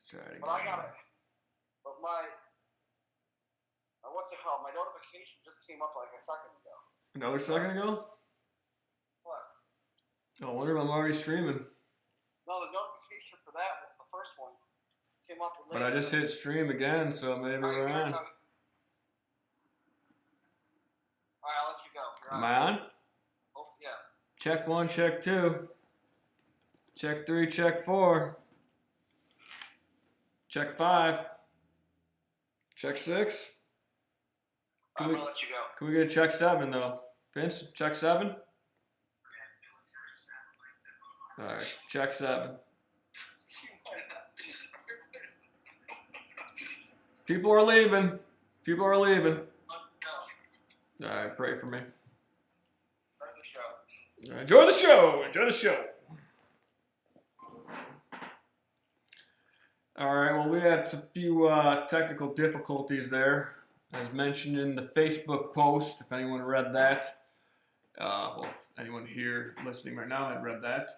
try it again. But I got it. But what's it called? My notification just came up like a second ago. Another second ago? What? Oh, I wonder if I'm already streaming. No, the notification for that, the first one, came up with. But I just hit stream again, so maybe we're on. Alright, I'll let you go. Am I on? Oh, yeah. Check 1, check 2. Check 3, check 4. Check 5. Check 6. I'm gonna let you go. Can we get a check 7 though? Vince, check 7? Alright, check 7. People are leaving. People are leaving. Alright, pray for me. Enjoy the show. Enjoy the show. Alright, well, we had a few technical difficulties there. As mentioned in the Facebook post, if anyone read that. Well, if anyone here listening right now had read that.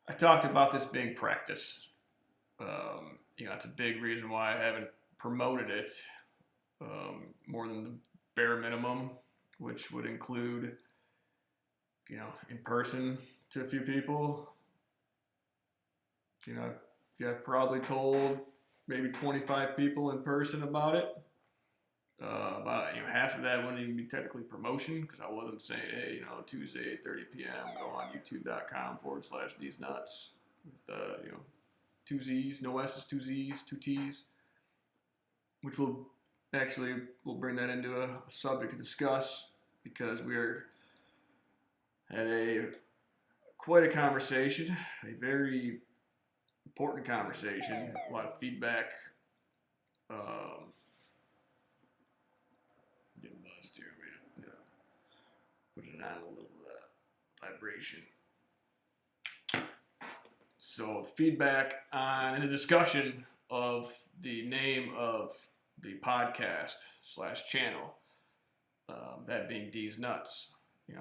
I talked about this being practice. That's a big reason why I haven't promoted it more than the bare minimum, which would include, in person to a few people. I've probably told maybe 25 people in person about it. About half of that wouldn't even be technically promotion because I wasn't saying, hey, Tuesday 8:30 p.m. go on youtube.com/these nuts with 2 Z's, no S's, 2 Z's, 2 T's, which we'll bring that into a subject to discuss because we're at quite a conversation, a very important conversation, a lot of feedback. Getting buzzed here, man. Put it on a little vibration. So feedback on the discussion of the name of the podcast / channel, that being D's Nuts.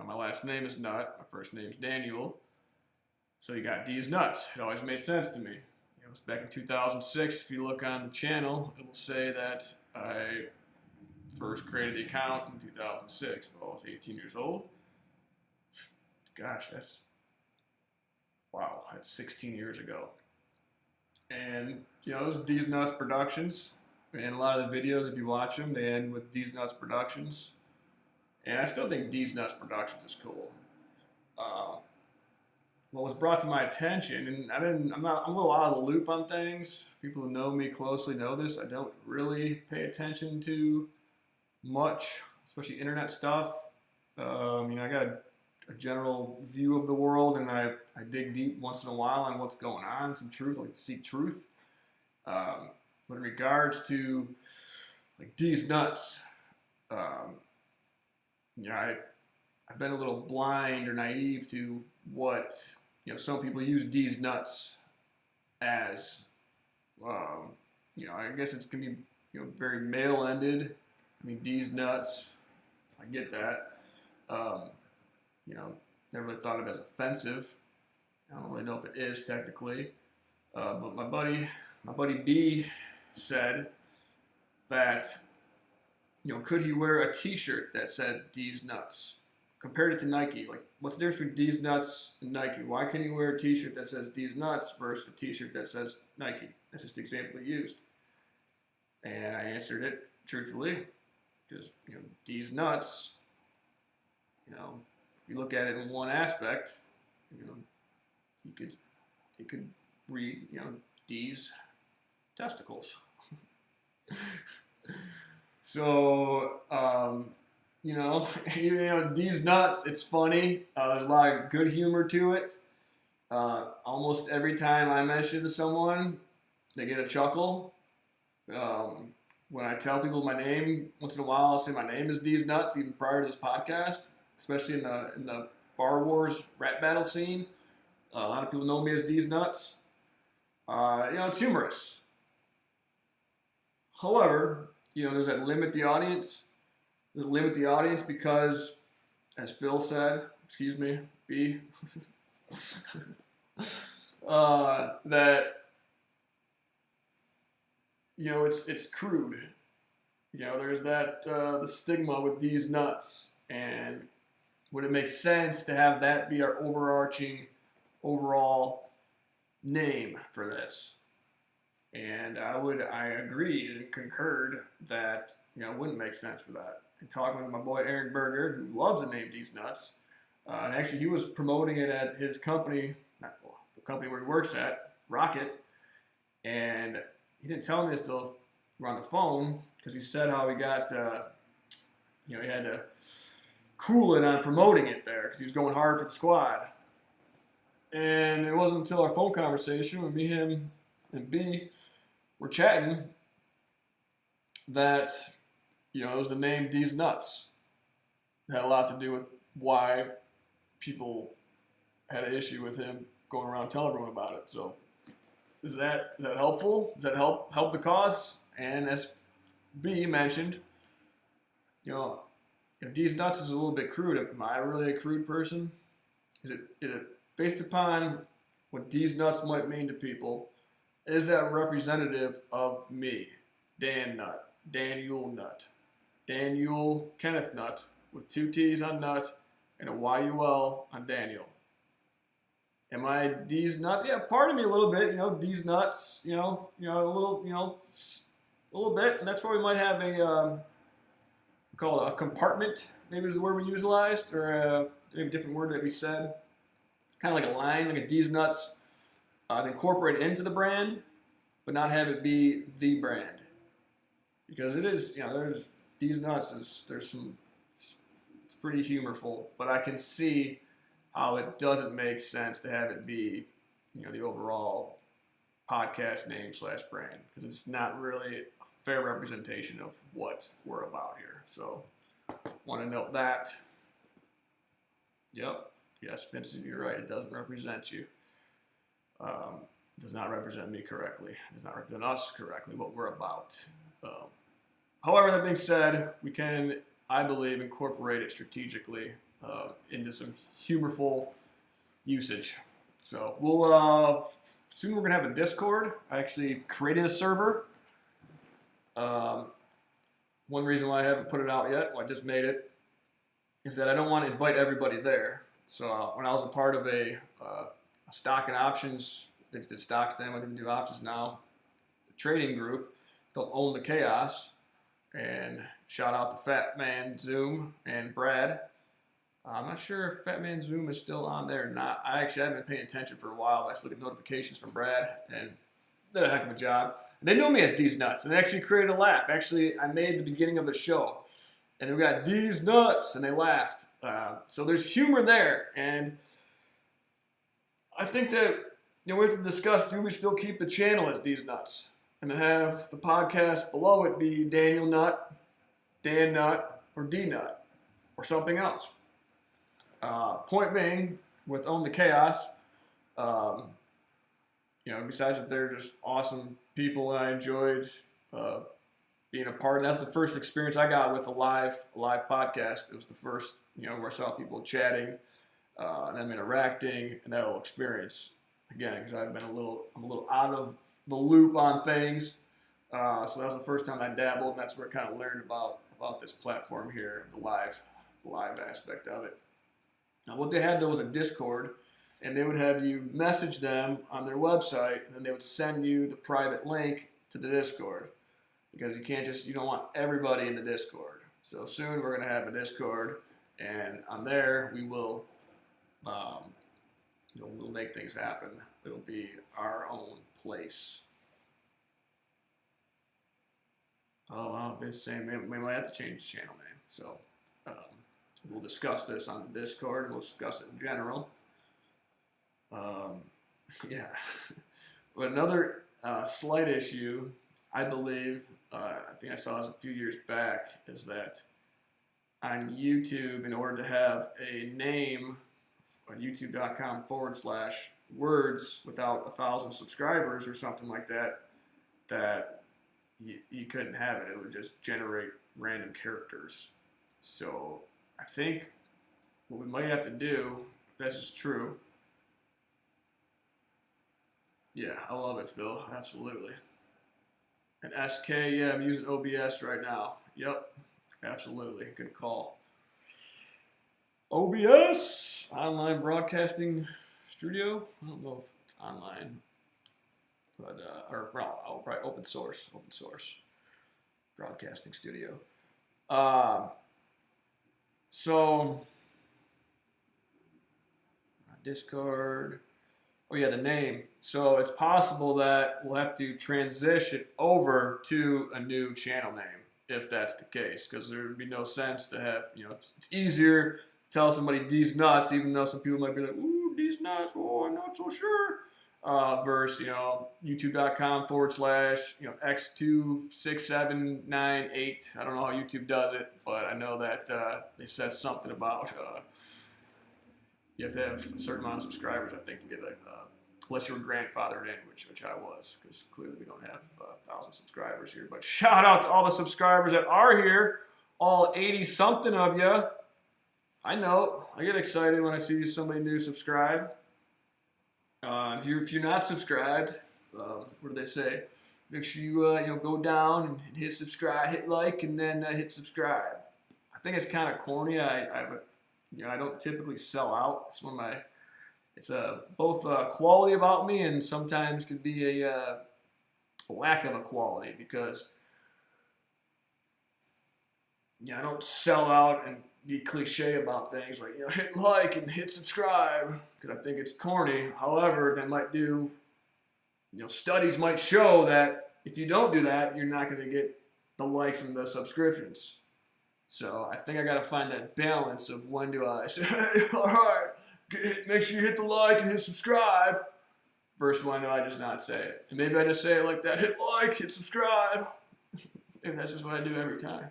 My last name is Nutt, my first name is Danyul. So you got D's Nuts. It always made sense to me. It was back in 2006. If you look on the channel, it will say that I first created the account in 2006. Well, I was 18 years old. Gosh, that's 16 years ago. And, it was D's Nuts Productions. And a lot of the videos, if you watch them, they end with D's Nuts Productions. And I still think D's Nuts Productions is cool. What was brought to my attention, and I'm a little out of the loop on things. People who know me closely know this. I don't really pay attention to much, especially internet stuff. I got a general view of the world, and I dig deep once in a while on what's going on, some truth. I like to seek truth. But in regards to D's Nuts, I've been a little blind or naive to what some people use D's Nuts as. I guess it's gonna be very male-ended. D's Nuts, I get that. Never really thought of it as offensive. I don't really know if it is technically. But my buddy B said that, could he wear a t-shirt that said D's Nuts? Compared it to Nike. What's the difference between D's Nuts and Nike? Why can't he wear a t-shirt that says D's Nuts versus a t-shirt that says Nike? That's just the example he used. And I answered it truthfully. Because, D's Nuts, if you look at it in one aspect, you could read, D's testicles. So, D's Nuts, it's funny. There's a lot of good humor to it. Almost every time I mention it to someone, they get a chuckle. When I tell people my name, once in a while I'll say my name is D's Nuts, even prior to this podcast, especially in the Bar Wars rap battle scene. A lot of people know me as D's Nuts. It's humorous. However, does that limit the audience? Does it limit the audience because, as Phil said, excuse me, B, that it's crude. There's that the stigma with these nuts, and would it make sense to have that be our overarching overall name for this? And I agreed and concurred that it wouldn't make sense for that. And talking with my boy Aaron Berger, who loves the name These Nuts, and actually he was promoting it at his company, the company where he works at, Rocket, and he didn't tell me this till we were on the phone because he said how he got, he had to cool it on promoting it there because he was going hard for the squad. And it wasn't until our phone conversation when me, him, and B were chatting that, it was the name These Nuts. It had a lot to do with why people had an issue with him going around telling everyone about it. So is that helpful? Does that help the cause? And as B mentioned, if These Nuts is a little bit crude, am I really a crude person? Is it based upon what These Nuts might mean to people? Is that representative of me, Dan Nutt, Danyul Nutt, Danyul Kenneth Nutt, with 2 T's on Nutt and a YUL on Daniel? Am I These Nuts? Yeah, part of me a little bit, These Nuts, a little bit, and that's why we might have we call it a compartment, maybe is the word we utilized, or maybe a different word that we said. Kind of like a line, like a These Nuts, to incorporate into the brand, but not have it be the brand. Because it is, there's These Nuts, it's pretty humorful, but I can see how it doesn't make sense to have it be, the overall podcast name / brand, because it's not really a fair representation of what we're about here. So, want to note that. Yep. Yes, Vincent, you're right. It doesn't represent you. It does not represent me correctly. It does not represent us correctly, what we're about. However, that being said, we can, I believe, incorporate it strategically into some humorful usage. So we'll soon we're gonna have a Discord. I actually created a server. One reason why I haven't put it out yet, well, I just made it, is that I don't want to invite everybody there. So when I was a part of a stock and options, they did stocks then, I didn't do options now, the trading group, they'll own the chaos. And shout out to Fat Man Zoom and Brad. I'm not sure if Fat Man Zoom is still on there or not. I actually haven't been paying attention for a while. I still get notifications from Brad, and did a heck of a job. And they know me as These Nuts, and they actually created a laugh. Actually, I made the beginning of the show, and we got These Nuts, and they laughed. So there's humor there, and I think that we have to discuss: do we still keep the channel as These Nuts, and then have the podcast below it be Daniel Nutt, Dan Nutt, or D Nutt, or something else? Point being, with Own the Chaos, besides that they're just awesome people, and I enjoyed being a part of. That's the first experience I got with a live podcast. It was the first, where I saw people chatting, and them interacting, and that whole experience. Again, because I'm a little out of the loop on things, so that was the first time I dabbled, and that's where I kind of learned about this platform here, the live aspect of it. Now, what they had though was a Discord, and they would have you message them on their website, and then they would send you the private link to the Discord, because you don't want everybody in the Discord. So soon we're going to have a Discord, and on there we will, we'll make things happen. It'll be our own place. Oh, wow, they're saying we might have to change the channel name. So we'll discuss this on the Discord. We'll discuss it in general. Yeah. But another slight issue, I believe, I think I saw this a few years back, is that on YouTube, in order to have a name on youtube.com/words without 1,000 subscribers or something like that, that you couldn't have it. It would just generate random characters. So I think what we might have to do, if this is true, yeah, I love it, Phil, absolutely. And SK, yeah, I'm using OBS right now. Yep, absolutely. Good call. OBS, online broadcasting studio. I don't know if it's online, but or probably open source broadcasting studio. So Discord. Oh yeah, the name. So it's possible that we'll have to transition over to a new channel name if that's the case, because there would be no sense to have, it's easier to tell somebody these nuts, even though some people might be like, ooh, these nuts, oh, I'm not so sure. Versus, youtube.com / x26798. I don't know how YouTube does it, but I know that they said something about you have to have a certain amount of subscribers, I think, to get unless you were grandfathered in, which I was, because clearly we don't have 1,000 subscribers here. But shout out to all the subscribers that are here, all 80-something of you. I know, I get excited when I see somebody new subscribed. If you're not subscribed, what do they say? Make sure you go down and hit subscribe, hit like, and then hit subscribe. I think it's kind of corny. I don't typically sell out. It's one of my. It's both a quality about me and sometimes could be a lack of a quality, because I don't sell out and be cliche about things like hit like and hit subscribe, because I think it's corny. However, they might do. Studies might show that if you don't do that, you're not going to get the likes and the subscriptions. So I think I got to find that balance of when do I say, hey, all right, make sure you hit the like and hit subscribe, versus when do I just not say it. And maybe I just say it like that, hit like, hit subscribe. Maybe that's just what I do every time.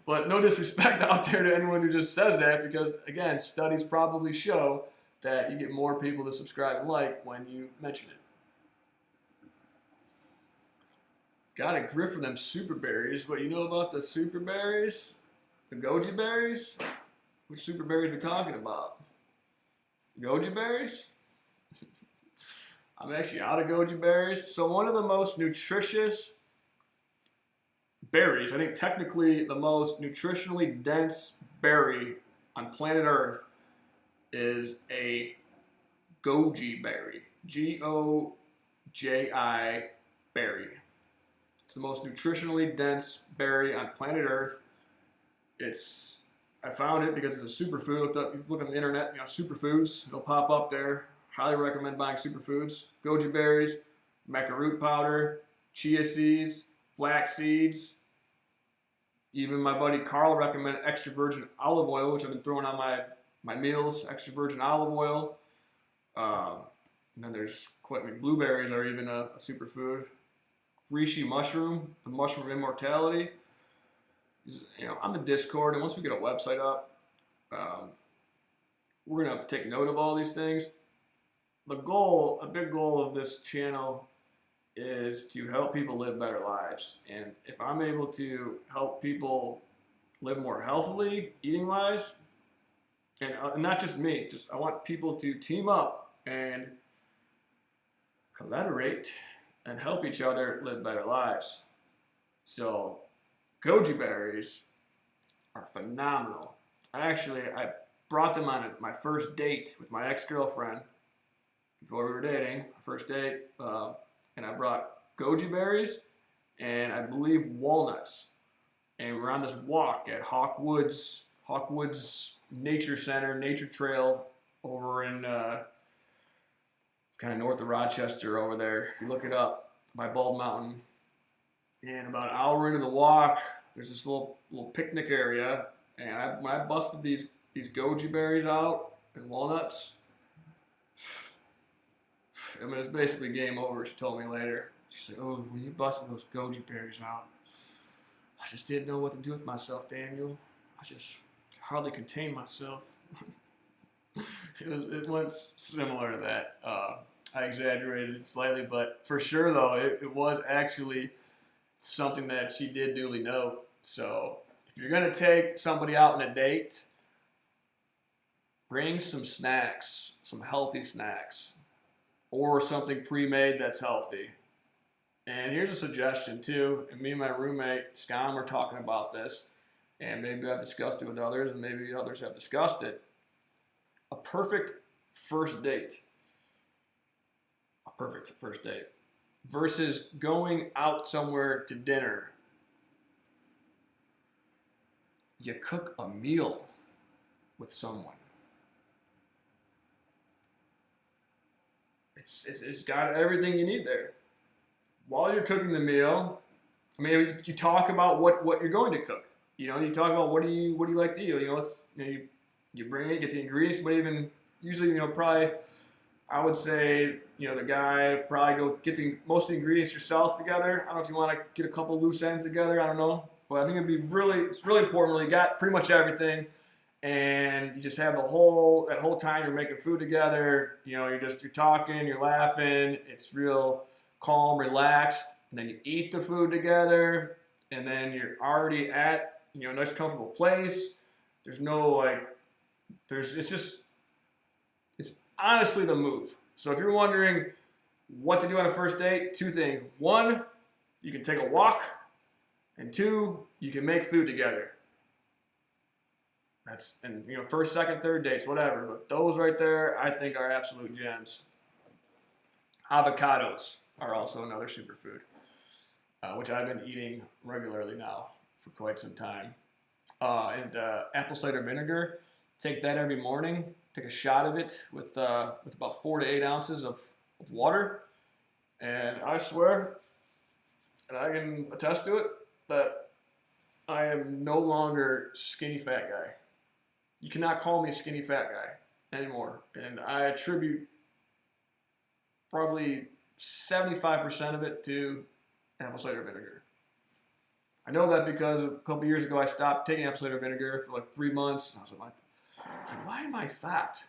But no disrespect out there to anyone who just says that, because, again, studies probably show that you get more people to subscribe and like when you mention it. Got a grip for them super berries. What, you know about the super berries? The goji berries? Which super berries we talking about? Goji berries? I'm actually out of goji berries. So one of the most nutritious berries, I think technically the most nutritionally dense berry on planet Earth, is a goji berry. Goji berry. It's the most nutritionally dense berry on planet Earth. I found it because it's a superfood. Look on the internet, superfoods. It'll pop up there. Highly recommend buying superfoods. Goji berries, maca root powder, chia seeds, flax seeds. Even my buddy Carl recommended extra virgin olive oil, which I've been throwing on my meals. Extra virgin olive oil. And then there's blueberries are even a superfood. Reishi mushroom, the mushroom of immortality. On the Discord, and once we get a website up, we're gonna take note of all these things. A big goal of this channel is to help people live better lives. And if I'm able to help people live more healthily, eating-wise, and not just me, I want people to team up and collaborate and help each other live better lives. So, goji berries are phenomenal. I brought them on my first date with my ex-girlfriend before we were dating, first date, and I brought goji berries and I believe walnuts. And we're on this walk at Hawkwoods Nature Center, Nature Trail over in it's kind of north of Rochester over there. If you look it up, by Bald Mountain. And about an hour into the walk, there's this little picnic area, and when I busted these goji berries out and walnuts, I mean, it's basically game over. She told me later. She said, "Oh, when you busted those goji berries out, I just didn't know what to do with myself, Daniel. I just hardly contained myself." It went similar to that. I exaggerated it slightly, but for sure, though, it was actually something that she did duly note. So if you're going to take somebody out on a date, bring some snacks, some healthy snacks, or something pre-made that's healthy. And here's a suggestion too. And me and my roommate Scott were talking about this, and maybe I've discussed it with others, and maybe others have discussed it. A perfect first date. A perfect first date versus going out somewhere to dinner. You cook a meal with someone. It's got everything you need there. While you're cooking the meal, I mean, you talk about what you're going to cook. You know, you talk about what do you like to eat. You know, you bring it, get the ingredients, but even usually, you know, probably I would say, you know, the guy probably go get most of the ingredients yourself together. I don't know if you want to get a couple loose ends together. I don't know, but I think it's really important when you got pretty much everything, and you just have that whole time you're making food together. You know, you're talking, you're laughing. It's real calm, relaxed, and then you eat the food together, and then you're already at, you know, a nice comfortable place. There's no it's honestly the move. So if you're wondering what to do on a first date, two things. One, you can take a walk, and two, you can make food together. And you know, first, second, third dates, whatever. But those right there, I think, are absolute gems. Avocados are also another superfood, which I've been eating regularly now for quite some time. And apple cider vinegar, take that every morning. Take a shot of it with about 4 to 8 ounces of water. And I swear, and I can attest to it, that I am no longer skinny fat guy. You cannot call me a skinny fat guy anymore. And I attribute probably 75% of it to apple cider vinegar. I know that because a couple years ago I stopped taking apple cider vinegar for like 3 months. And I was like, why am I fat?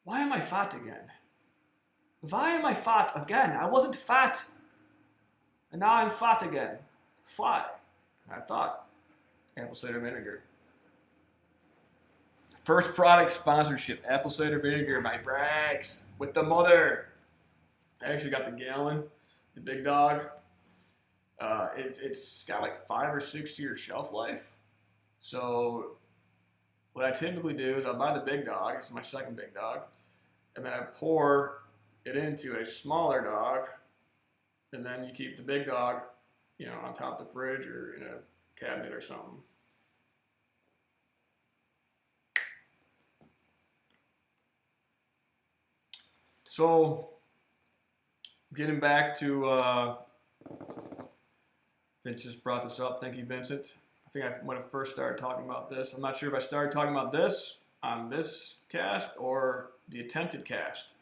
Why am I fat again? Why am I fat again? I wasn't fat. And now I'm fat again. Why? I thought, apple cider vinegar. First product sponsorship, apple cider vinegar by Bragg's with the mother. I actually got the gallon, the big dog. It's got like 5 or 6 year shelf life. So what I typically do is I'll buy the big dog. It's my second big dog. And then I pour it into a smaller dog. And then you keep the big dog, you know, on top of the fridge or in a cabinet or something. So, getting back to, Vince just brought this up. Thank you, Vincent. I think I might have first started talking about this. I'm not sure if I started talking about this on this cast or the attempted cast,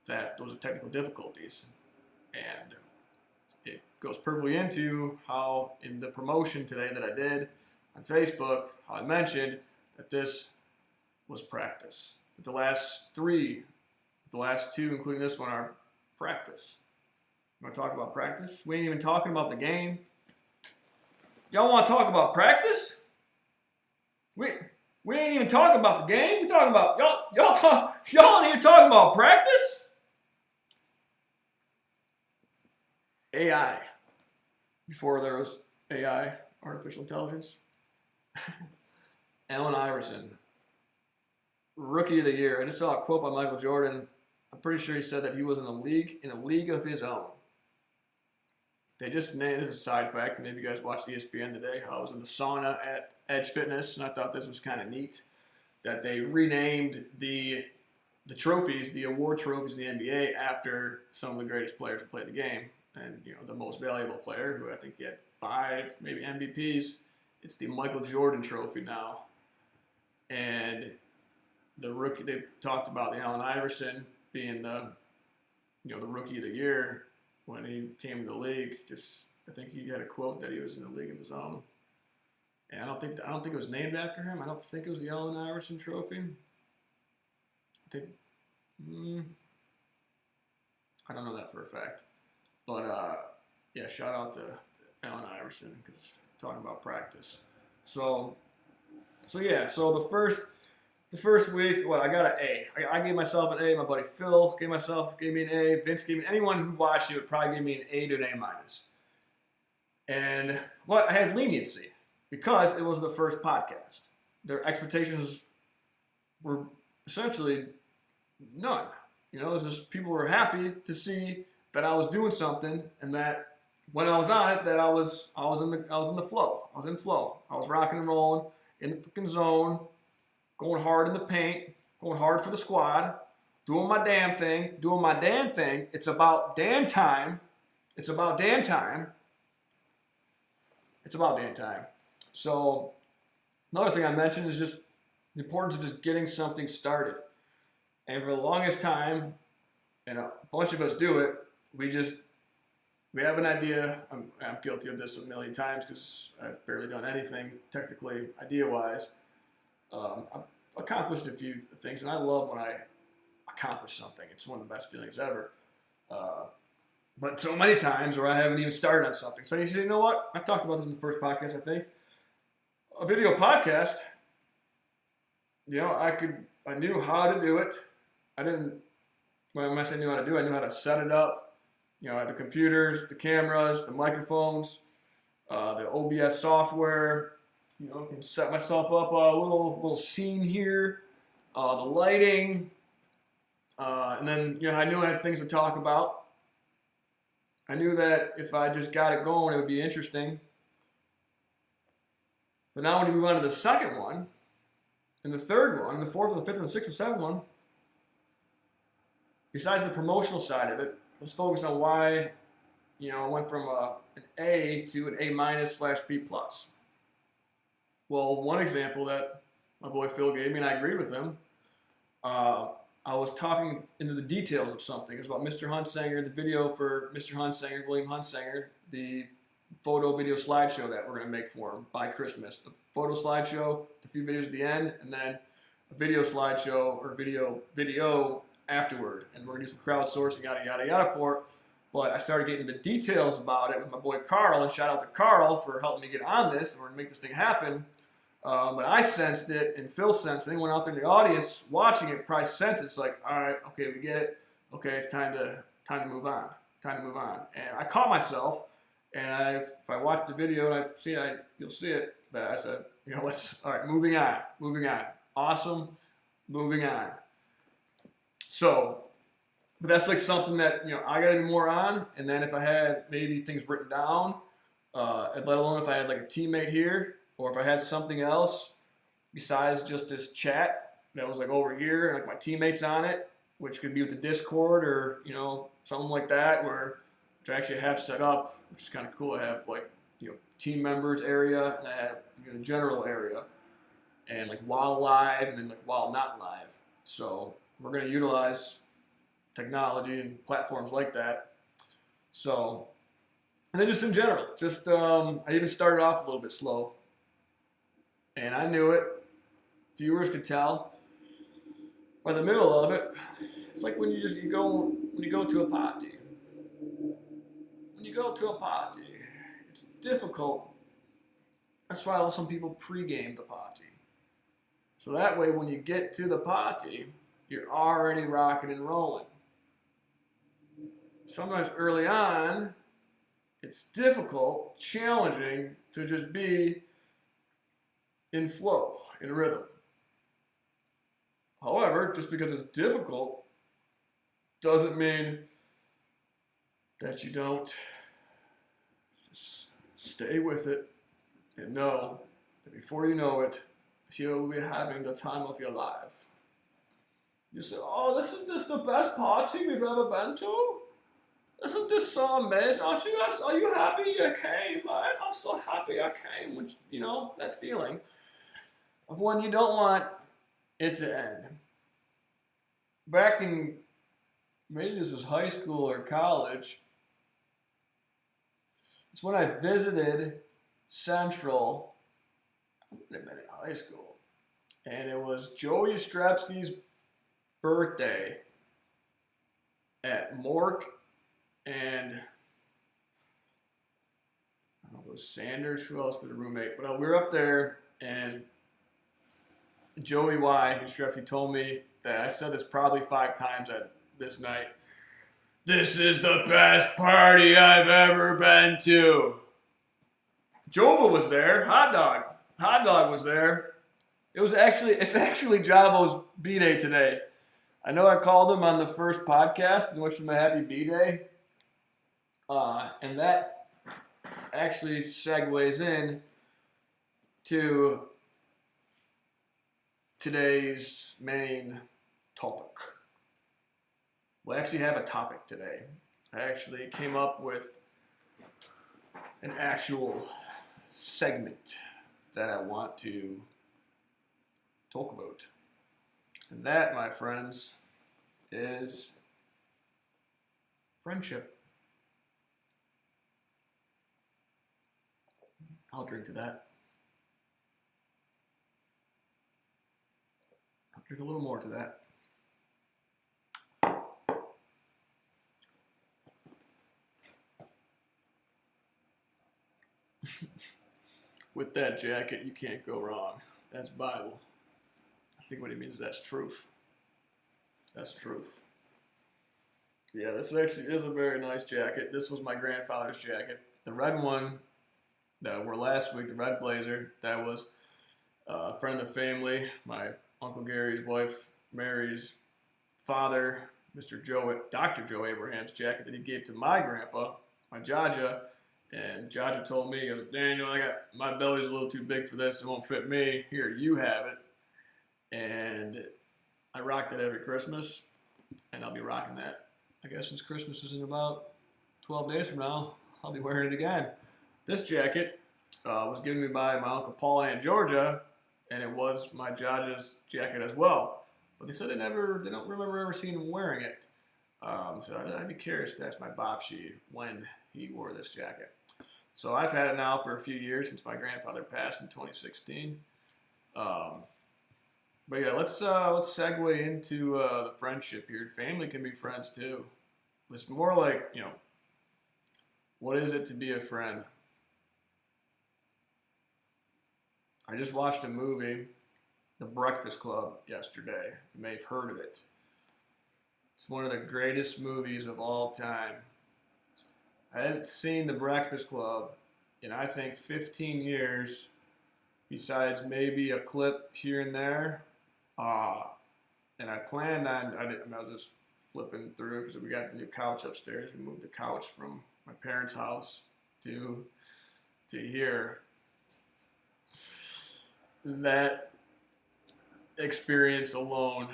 that those are technical difficulties. And it goes perfectly into how in the promotion today that I did on Facebook, how I mentioned that this was practice. But the last two, including this one, are practice. You want to talk about practice? We ain't even talking about the game. Y'all want to talk about practice? We ain't even talking about the game. We talking about y'all ain't even talking about practice. AI. Before there was AI, artificial intelligence. Allen Iverson, Rookie of the Year. I just saw a quote by Michael Jordan. I'm pretty sure he said that he was in a league of his own. They just named, this is a side fact, maybe you guys watched ESPN today, I was in the sauna at Edge Fitness, and I thought this was kind of neat, that they renamed the trophies, the award trophies in the NBA after some of the greatest players who played the game. And, you know, the most valuable player, who I think he had 5, maybe MVPs, it's the Michael Jordan trophy now. And the rookie, they talked about the Allen Iverson being the Rookie of the Year when he came to the league. I think he had a quote that he was in a league of his own. And I don't think it was named after him. I don't think it was the Allen Iverson trophy. I don't know that for a fact. But yeah, shout out to Allen Iverson, because talking about practice. So the the first week, I got an A. I gave myself an A. My buddy Phil gave me an A. Vince gave me, anyone who watched it would probably give me an A to an A minus. And I had leniency because it was the first podcast. Their expectations were essentially none. You know, it was just people were happy to see that I was doing something, and that when I was on it, that I was in the flow. I was in flow. I was rocking and rolling in the freaking zone, going hard in the paint, going hard for the squad, doing my damn thing, doing my damn thing. It's about Dan time. It's about Dan time. It's about Dan time. So another thing I mentioned is just the importance of just getting something started. And for the longest time, and a bunch of us do it, we have an idea. I'm guilty of this a million times because I've barely done anything technically idea-wise. I've accomplished a few things, and I love when I accomplish something. It's one of the best feelings ever. But so many times where I haven't even started on something. So you say, you know what? I've talked about this in the first podcast, I think. A video podcast, you know, I knew how to do it. When I say knew how to do it, I knew how to set it up. You know, I had the computers, the cameras, the microphones, the OBS software. You know, I can set myself up a little scene here, the lighting, and then, you know, I knew I had things to talk about. I knew that if I just got it going, it would be interesting. But now when you move on to the second one, and the third one, and the fourth, and the fifth, and the sixth, and seventh one, besides the promotional side of it, let's focus on why, you know, I went from an A to an A minus / B plus. Well, one example that my boy Phil gave me, and I agreed with him, I was talking into the details of something. It was about Mr. Hunsanger, the video for Mr. Hunsanger, William Hunsanger, the photo video slideshow that we're going to make for him by Christmas. The photo slideshow, a few videos at the end, and then a video slideshow or video afterward. And we're going to do some crowdsourcing, yada, yada, yada for it. But I started getting into the details about it with my boy Carl, and shout out to Carl for helping me get on this, and we're going to make this thing happen. But I sensed it, and Phil sensed it. Anyone out there in the audience watching it probably sensed it. It's like, all right, okay, we get it. Okay, it's time to move on. Time to move on. And I caught myself, and if I watch the video and you'll see it. But I said, you know, all right, moving on. Awesome, moving on. So, but that's like something that, you know, I got to do more on. And then if I had maybe things written down, let alone if I had like a teammate here, or if I had something else besides just this chat that was like over here, and like my teammates on it, which could be with the Discord or, you know, something like that, which I actually have set up, which is kind of cool. I have like, you know, team members area, and I have, you know, the general area, and like while live, and then like while not live. So we're going to utilize technology and platforms like that. So, and then just in general, I even started off a little bit slow. And I knew it. Viewers could tell. By the middle of it, it's like when you go to a party. When you go to a party, it's difficult. That's why some people pregame the party. So that way, when you get to the party, you're already rocking and rolling. Sometimes early on, it's difficult, challenging to just be in flow, in rhythm. However, just because it's difficult doesn't mean that you don't just stay with it and know that before you know it, you'll be having the time of your life. You say, oh, isn't this the best party we've ever been to? Isn't this so amazing? Are you happy you came, man? I'm so happy I came. Which, you know, that feeling of when you don't want it to end. Back in, maybe this was high school or college, it's when I visited Central. I would have been in high school. And it was Joe Yastrzemski's birthday at Mork and I don't know if it was Sanders, who else was the roommate, but we were up there, and Joey Y, who's Jeff, he told me that I said this probably 5 times at this night. This is the best party I've ever been to. Jova was there. Hot dog was there. It's actually Javo's B-Day today. I know I called him on the first podcast and wished him a happy B-Day. And that actually segues in to today's main topic. We'll actually have a topic today. I actually came up with an actual segment that I want to talk about. And that, my friends, is friendship. I'll drink to that. I'll drink a little more to that. With that jacket, you can't go wrong. That's Bible. I think what he means is that's truth. That's truth. Yeah, this actually is a very nice jacket. This was my grandfather's jacket. The red one that I wore last week, the red blazer, that was a friend of the family, my Uncle Gary's wife, Mary's father, Dr. Joe Abraham's jacket that he gave to my grandpa, my Jaja. And Jaja told me, he goes, Daniel, my belly's a little too big for this. It won't fit me. Here, you have it. And I rocked it every Christmas, and I'll be rocking that. I guess since Christmas is in about 12 days from now, I'll be wearing it again. This jacket was given me by my Uncle Paul and Aunt Georgia, and it was my Jaja's jacket as well. But they said they don't remember ever seeing him wearing it. So I'd be curious to ask my Bobshi when he wore this jacket. So I've had it now for a few years since my grandfather passed in 2016. But yeah, let's segue into the friendship here. Family can be friends too. It's more like, what is it to be a friend? I just watched a movie, The Breakfast Club, yesterday. You may have heard of it. It's one of the greatest movies of all time. I haven't seen The Breakfast Club in, I think, 15 years, besides maybe a clip here and there. And I planned on, I was just flipping through because we got the new couch upstairs. We moved the couch from my parents' house to here. That experience alone,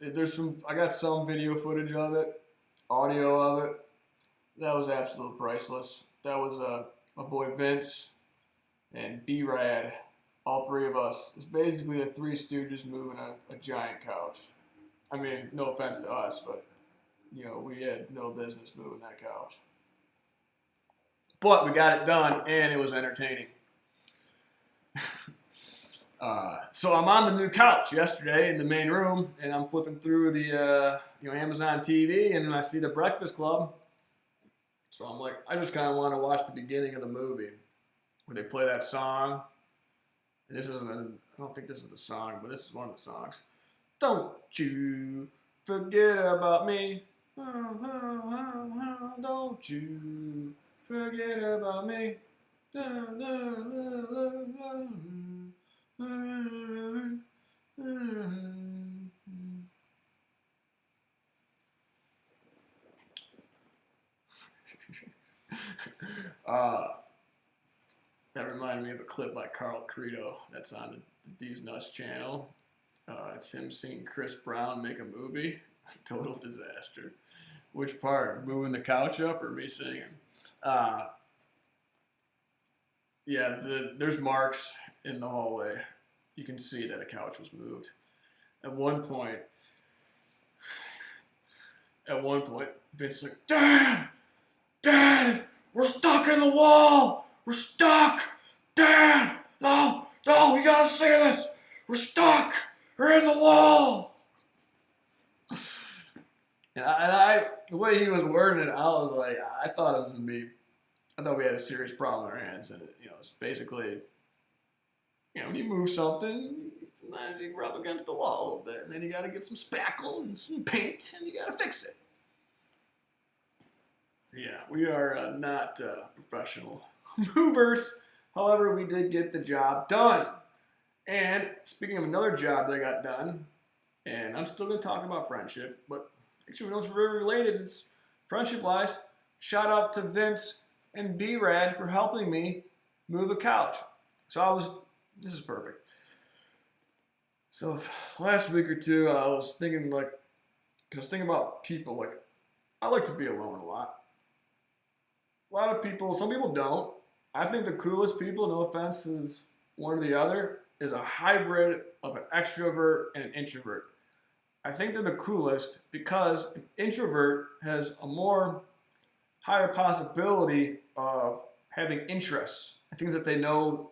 I got some video footage of it, audio of it. That was absolutely priceless. That was my boy Vince and B-Rad, all 3 of us. It's basically the 3 Stooges moving a giant couch. I mean, no offense to us, but, we had no business moving that couch. But we got it done, and it was entertaining. So I'm on the new couch yesterday in the main room, and I'm flipping through the Amazon TV, and I see The Breakfast Club. So I'm like, I just kind of want to watch the beginning of the movie where they play that song. And I don't think this is the song, but this is one of the songs. Don't you forget about me. Don't you forget about me. That reminded me of a clip by Carl Credo that's on the These Nuts channel. It's him singing Chris Brown make a movie. Total disaster. Which part? Moving the couch up or me singing? Yeah, there's marks in the hallway. You can see that a couch was moved. At one point, Vince is like, Dad, we're stuck in the wall. We're stuck. Dad, no, you gotta see this. We're stuck. We're in the wall. And I the way he was wording it, I was like, I thought we had a serious problem on our hands, and it's basically when you move something, sometimes you rub against the wall a little bit, and then you got to get some spackle and some paint, and you got to fix it. Yeah, we are not professional movers. However, we did get the job done. And speaking of another job that I got done, and I'm still going to talk about friendship, but actually, we know it's very related. It's friendship-wise. Shout out to Vince and B-Rad for helping me move a couch. This is perfect. So last week or two, I was thinking about people. Like, I like to be alone a lot. A lot of people, some people don't. I think the coolest people, no offense to one or the other, is a hybrid of an extrovert and an introvert. I think they're the coolest because an introvert has a more higher possibility of having interests and things that they know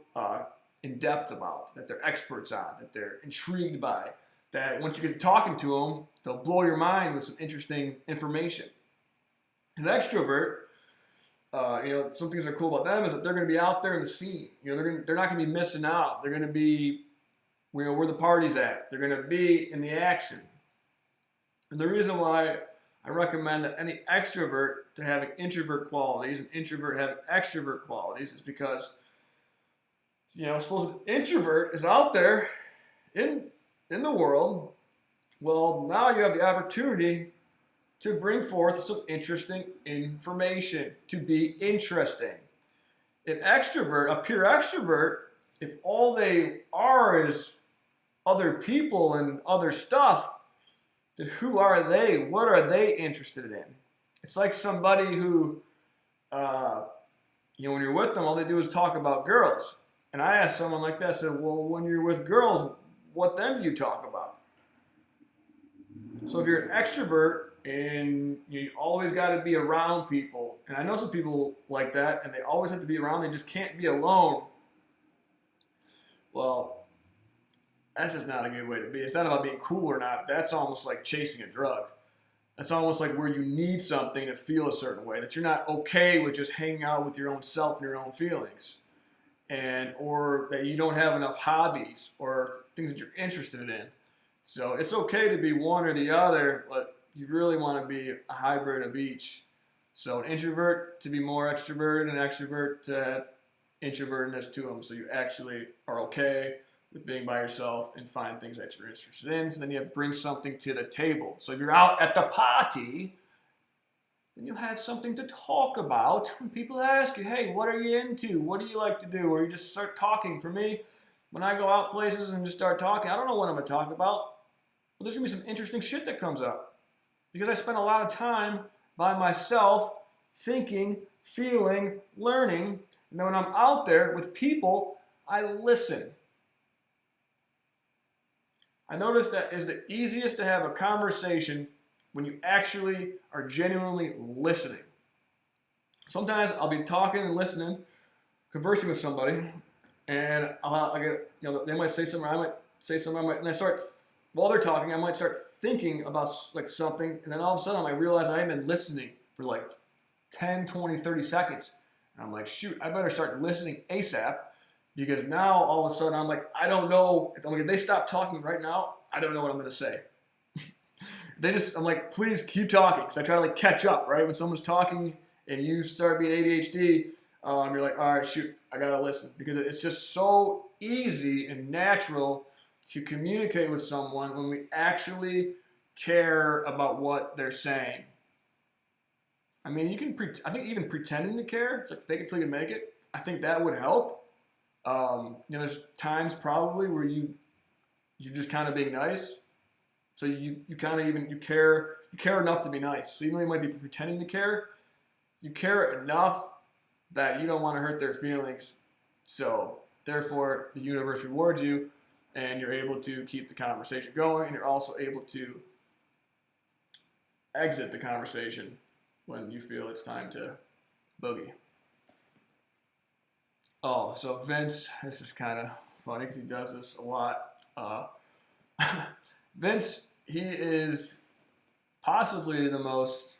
in depth about, that they're experts on, that they're intrigued by, that once you get talking to them, they'll blow your mind with some interesting information. An extrovert, some things that are cool about them is that they're going to be out there in the scene. They're not going to be missing out. They're going to be, where the party's at. They're going to be in the action. And the reason why I recommend that any extrovert to having introvert qualities and introvert having extrovert qualities is because, suppose an introvert is out there in the world. Well, now you have the opportunity to bring forth some interesting information, to be interesting. An extrovert, a pure extrovert, if all they are is other people and other stuff, then who are they? What are they interested in? It's like somebody who, when you're with them, all they do is talk about girls. And I asked someone like that, I said, well, when you're with girls, what then do you talk about? So if you're an extrovert and you always got to be around people, and I know some people like that, and they always have to be around, they just can't be alone. Well, that's just not a good way to be. It's not about being cool or not. That's almost like chasing a drug. That's almost like where you need something to feel a certain way, that you're not okay with just hanging out with your own self and your own feelings. Or that you don't have enough hobbies or things that you're interested in. So it's okay to be one or the other, but you really want to be a hybrid of each. So an introvert to be more extrovert, and an extrovert to have introvertedness to them. So you actually are okay with being by yourself and find things that you're interested in. So then you bring something to the table. So if you're out at the party, then you'll have something to talk about when people ask you, hey, what are you into? What do you like to do? Or you just start talking. For me, when I go out places and just start talking, I don't know what I'm going to talk about. But there's going to be some interesting shit that comes up. Because I spend a lot of time by myself thinking, feeling, learning. And then when I'm out there with people, I listen. I notice that it's the easiest to have a conversation when you actually are genuinely listening. Sometimes I'll be talking and listening, conversing with somebody, and they might say something, I might say something, while they're talking, I might start thinking about like something, and then all of a sudden I might realize I haven't been listening for like 10, 20, 30 seconds. And I'm like, shoot, I better start listening ASAP, because now all of a sudden I'm like, I don't know, if they stop talking right now, I don't know what I'm going to say. I'm like, please keep talking, because I try to like catch up, right? When someone's talking and you start being ADHD, you're like, all right, shoot, I got to listen, because it's just so easy and natural to communicate with someone when we actually care about what they're saying. I mean, I think even pretending to care, it's like fake it till you make it. I think that would help. There's times probably where you're just kind of being nice. So you care enough to be nice. So even though you might be pretending to care, you care enough that you don't want to hurt their feelings. So therefore, the universe rewards you, and you're able to keep the conversation going, and you're also able to exit the conversation when you feel it's time to boogie. Oh, so Vince, this is kind of funny because he does this a lot. Vince, he is possibly the most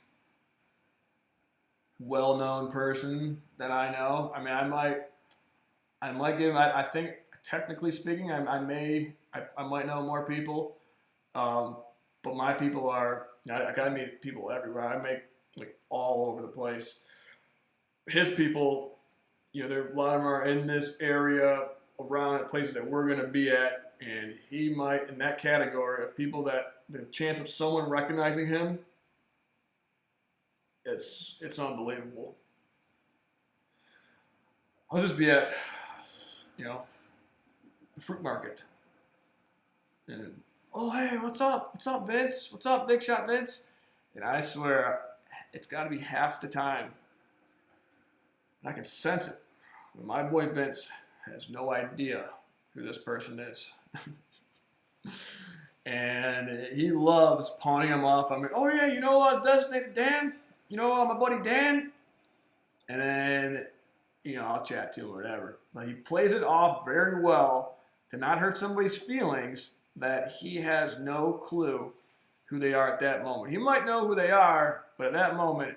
well-known person that I know. I mean, I might give him. I think technically speaking, I might know more people, but my people are, I gotta meet people everywhere. I make like all over the place. His people, a lot of them are in this area around at places that we're gonna be at, and he might in that category of people that the chance of someone recognizing him, it's unbelievable. I'll just be at, the fruit market, and oh hey, what's up? What's up, Vince? What's up, Big Shot Vince? And I swear, it's got to be half the time. And I can sense it. My boy Vince has no idea who this person is. And he loves pawning him off. I'm like, oh yeah, does Dan? My buddy Dan? And then, I'll chat to him or whatever. But he plays it off very well to not hurt somebody's feelings that he has no clue who they are at that moment. He might know who they are, but at that moment,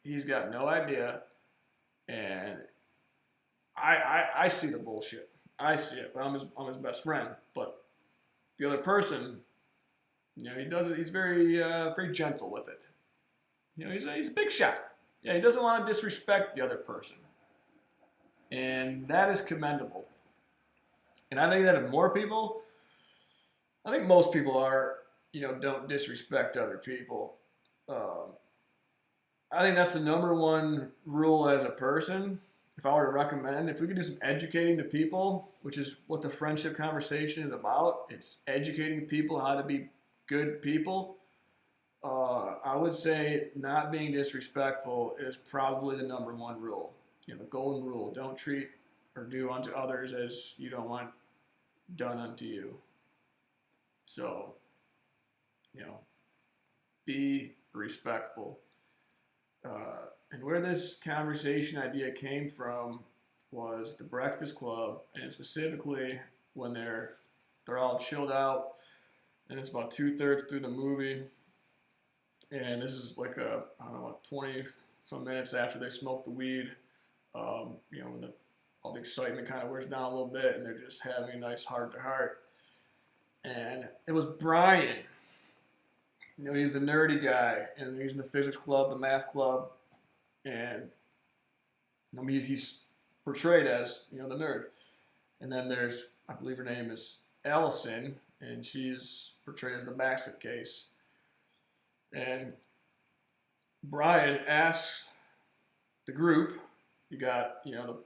he's got no idea. And I see the bullshit. I see it, but I'm his best friend. But the other person, he does it. He's very very gentle with it. He's a big shot. Yeah, he doesn't want to disrespect the other person, and that is commendable. And I think that if more people, I think most people are, don't disrespect other people. I think that's the number one rule as a person. If I were to recommend, if we could do some educating to people, which is what the friendship conversation is about, it's educating people how to be good people. I would say not being disrespectful is probably the number one rule. The golden rule: don't treat or do unto others as you don't want done unto you. So, be respectful. And where this conversation idea came from was the Breakfast Club, and specifically when they're all chilled out, and it's about 2/3 through the movie, and this is like I don't know, 20 some minutes after they smoke the weed. When all the excitement kind of wears down a little bit, and they're just having a nice heart-to-heart. And it was Brian. He's the nerdy guy, and he's in the physics club, the math club, and he's portrayed as the nerd. And then there's, I believe her name is Allison, and she's portrayed as the basket case. And Brian asks the group, you got the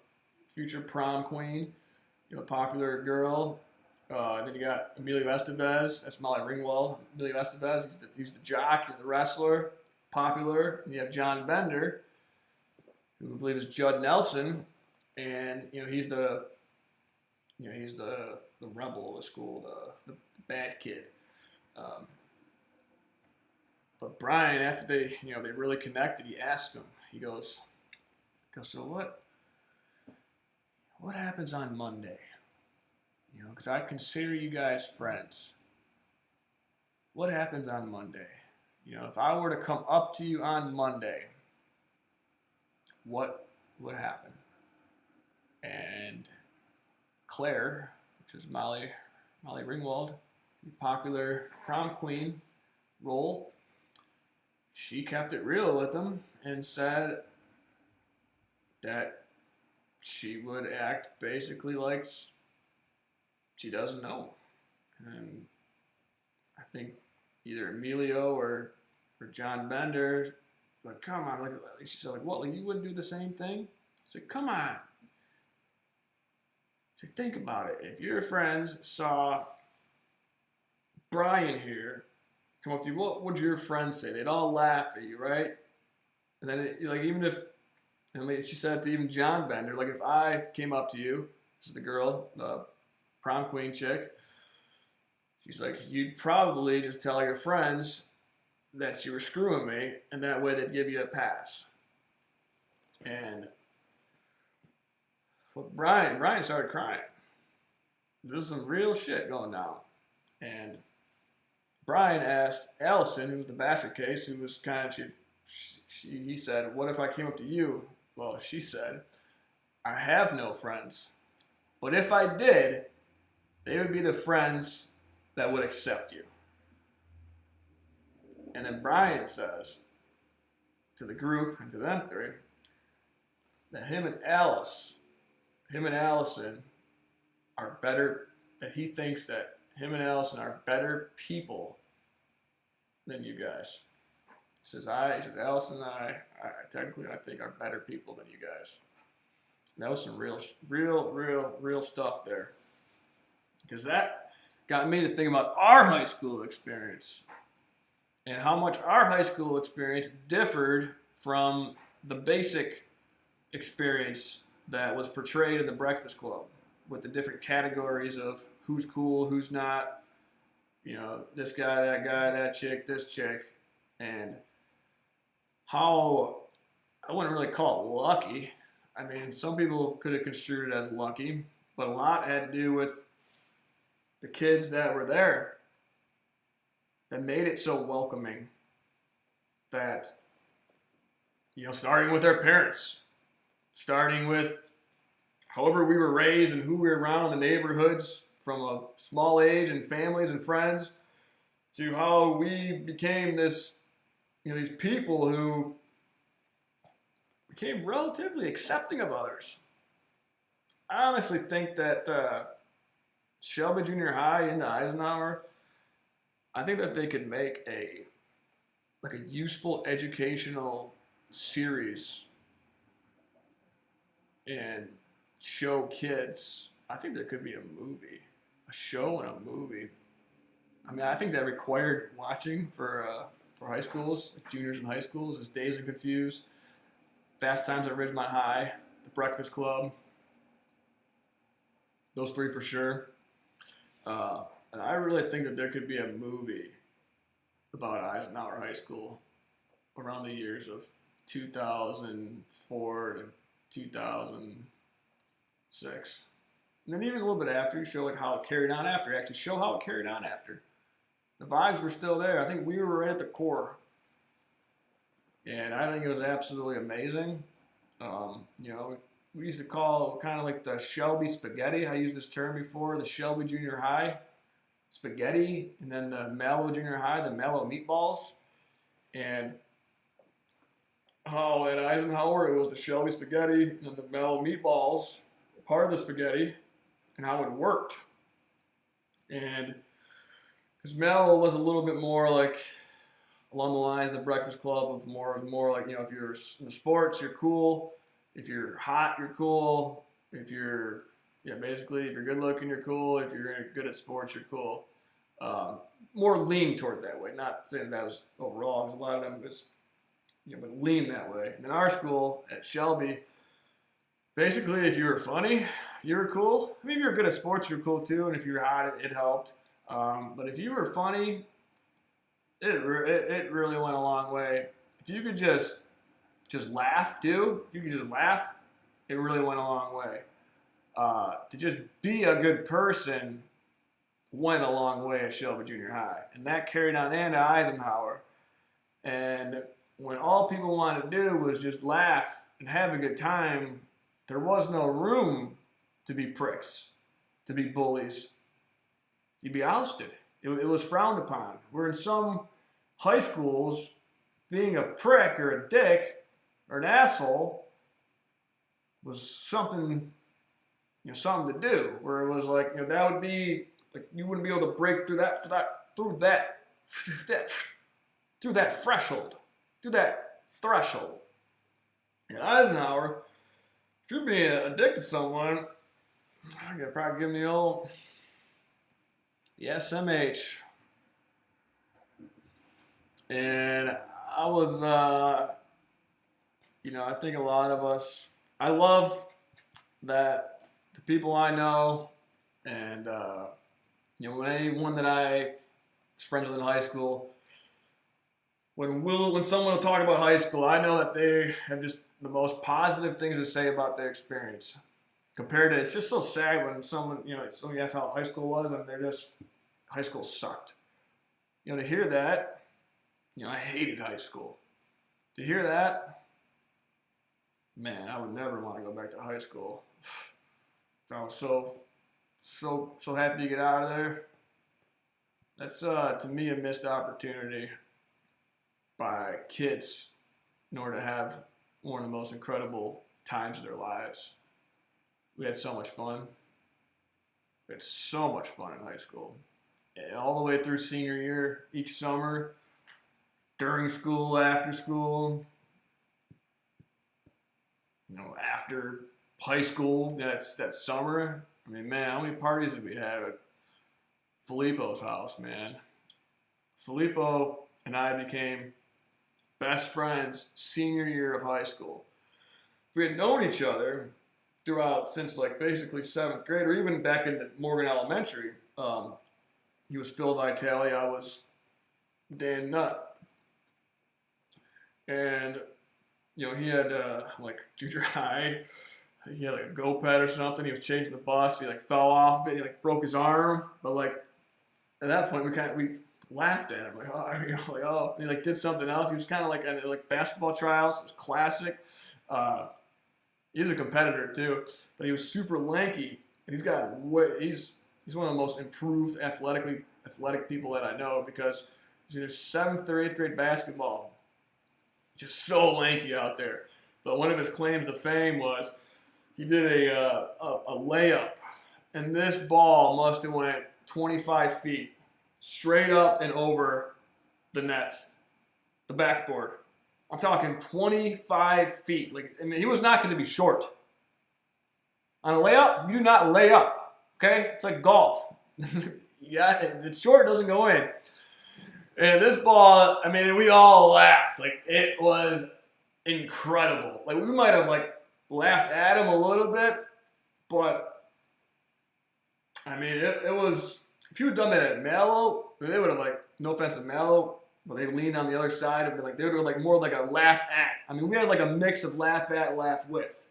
future prom queen, popular girl. And then you got Emilio Estevez. That's Molly Ringwald. Emilio Estevez, he's the jock, he's the wrestler, popular. And you have John Bender, who I believe is Judd Nelson, and he's the rebel of the school, the bad kid. But Brian, after they really connected, he asked him. He goes, so what happens on Monday? Because I consider you guys friends. What happens on Monday? If I were to come up to you on Monday, what would happen? And Claire, which is Molly Ringwald, the popular prom queen role, she kept it real with him and said that she would act basically like she doesn't know. And I think either Emilio or John Bender, like, come on, she said, what, you wouldn't do the same thing? I said, come on. So think about it. If your friends saw Brian here come up to you, what would your friends say? They'd all laugh at you, right? And then, even if, she said to even John Bender, like, if I came up to you, this is the girl, the prom queen chick, she's like, you'd probably just tell your friends that you were screwing me, and that way they'd give you a pass. And with Brian started crying. This is some real shit going down. And Brian asked Allison, who was the basket case, who was kind of, he said, what if I came up to you? Well, she said, I have no friends. But if I did, they would be the friends that would accept you. And then Brian says to the group and to them three that him and Allison are better, that he thinks that him and Allison are better people than you guys. He says Allison and I think are better people than you guys. And that was some real stuff there. Because that got me to think about our high school experience and how much our high school experience differed from the basic experience that was portrayed in the Breakfast Club with the different categories of who's cool, who's not, this guy, that chick, this chick, and how I wouldn't really call it lucky. I mean, some people could have construed it as lucky, but a lot had to do with the kids that were there that made it so welcoming that, starting with our parents, starting with however we were raised and who we were around in the neighborhoods from a small age and families and friends to how we became these people who became relatively accepting of others. I honestly think that Shelby Junior High into Eisenhower, I think that they could make a useful educational series and show kids. I think there could be a show and a movie. I mean, I think that required watching for high schools, juniors in high schools, is Dazed and Confused, Fast Times at Ridgemont High, The Breakfast Club. Those three for sure. And I really think that there could be a movie about Eisenhower High School around the years of 2004 to 2006. And then even a little bit after, you show how it carried on after. Actually show how it carried on after. The vibes were still there. I think we were right at the core. And I think it was absolutely amazing. We used to call kind of like the Shelby spaghetti. I used this term before, the Shelby Junior High spaghetti, and then the Mallow Junior High, the Mallow meatballs. And how at Eisenhower it was the Shelby spaghetti and the Mallow meatballs, part of the spaghetti, and how it worked. And because Mallow was a little bit more like along the lines of the Breakfast Club of more like, if you're in the sports, you're cool. If you're hot, you're cool. If you're, basically, if you're good looking, you're cool. If you're good at sports, you're cool. More lean toward that way. Not saying that was overall, because a lot of them just, but lean that way. And in our school at Shelby, basically, if you were funny, you were cool. I mean, if you were good at sports, you're cool too. And if you were hot, it helped. But if you were funny, it really went a long way. If you could just laugh too, if you could just laugh, it really went a long way. To just be a good person went a long way at Shelby Junior High. And that carried on into Eisenhower. And when all people wanted to do was just laugh and have a good time, there was no room to be pricks, to be bullies. You'd be ousted. It was frowned upon. Where in some high schools, being a prick or a dick or an asshole was something, something to do. Where it was like, that would be like you wouldn't be able to break through that threshold. In Eisenhower, if you're being a dick to someone, I'm gonna probably give me the SMH. And I was, I think a lot of us, I love that the people I know and, anyone that I was friends with in high school, when someone will talk about high school, I know that they have just the most positive things to say about their experience. Compared to, it's just so sad when someone asks how high school was and high school sucked. To hear that, I hated high school. To hear that, man, I would never want to go back to high school. I was so happy to get out of there. That's to me a missed opportunity by kids in order to have one of the most incredible times of their lives. We had so much fun. We had so much fun in high school. And all the way through senior year, each summer, during school, after school, after high school, that summer. I mean, man, how many parties did we have at Filippo's house, man? Filippo and I became best friends senior year of high school. We had known each other throughout since like basically 7th grade, or even back in Morgan Elementary. He was Phil Vitale, I was Dan Nutt. And, he had like junior high, he had like a go-ped or something. He was chasing the bus. He like fell off of it. He like broke his arm. But like at that point, we laughed at him. Like, oh, and he like did something else. He was kind of like at like basketball trials. It was classic. He's a competitor too, but he was super lanky. And he's one of the most improved athletic people that I know, because he's either 7th or 8th grade basketball. Just so lanky out there. But one of his claims to fame was he did a layup, and this ball must have went 25 feet straight up and over the net, the backboard. I'm talking 25 feet. Like, I mean, he was not going to be short. On a layup, you do not lay up, okay? It's like golf. Yeah, if it's short, it doesn't go in. And this ball, I mean, we all laughed. Like, it was incredible. Like, we might have, like, laughed at him a little bit, but, I mean, it was, if you had done that at Mallow, they would have, like, no offense to Mallow, but they leaned on the other side and they were like more like a laugh at. I mean, we had like a mix of laugh at, laugh with.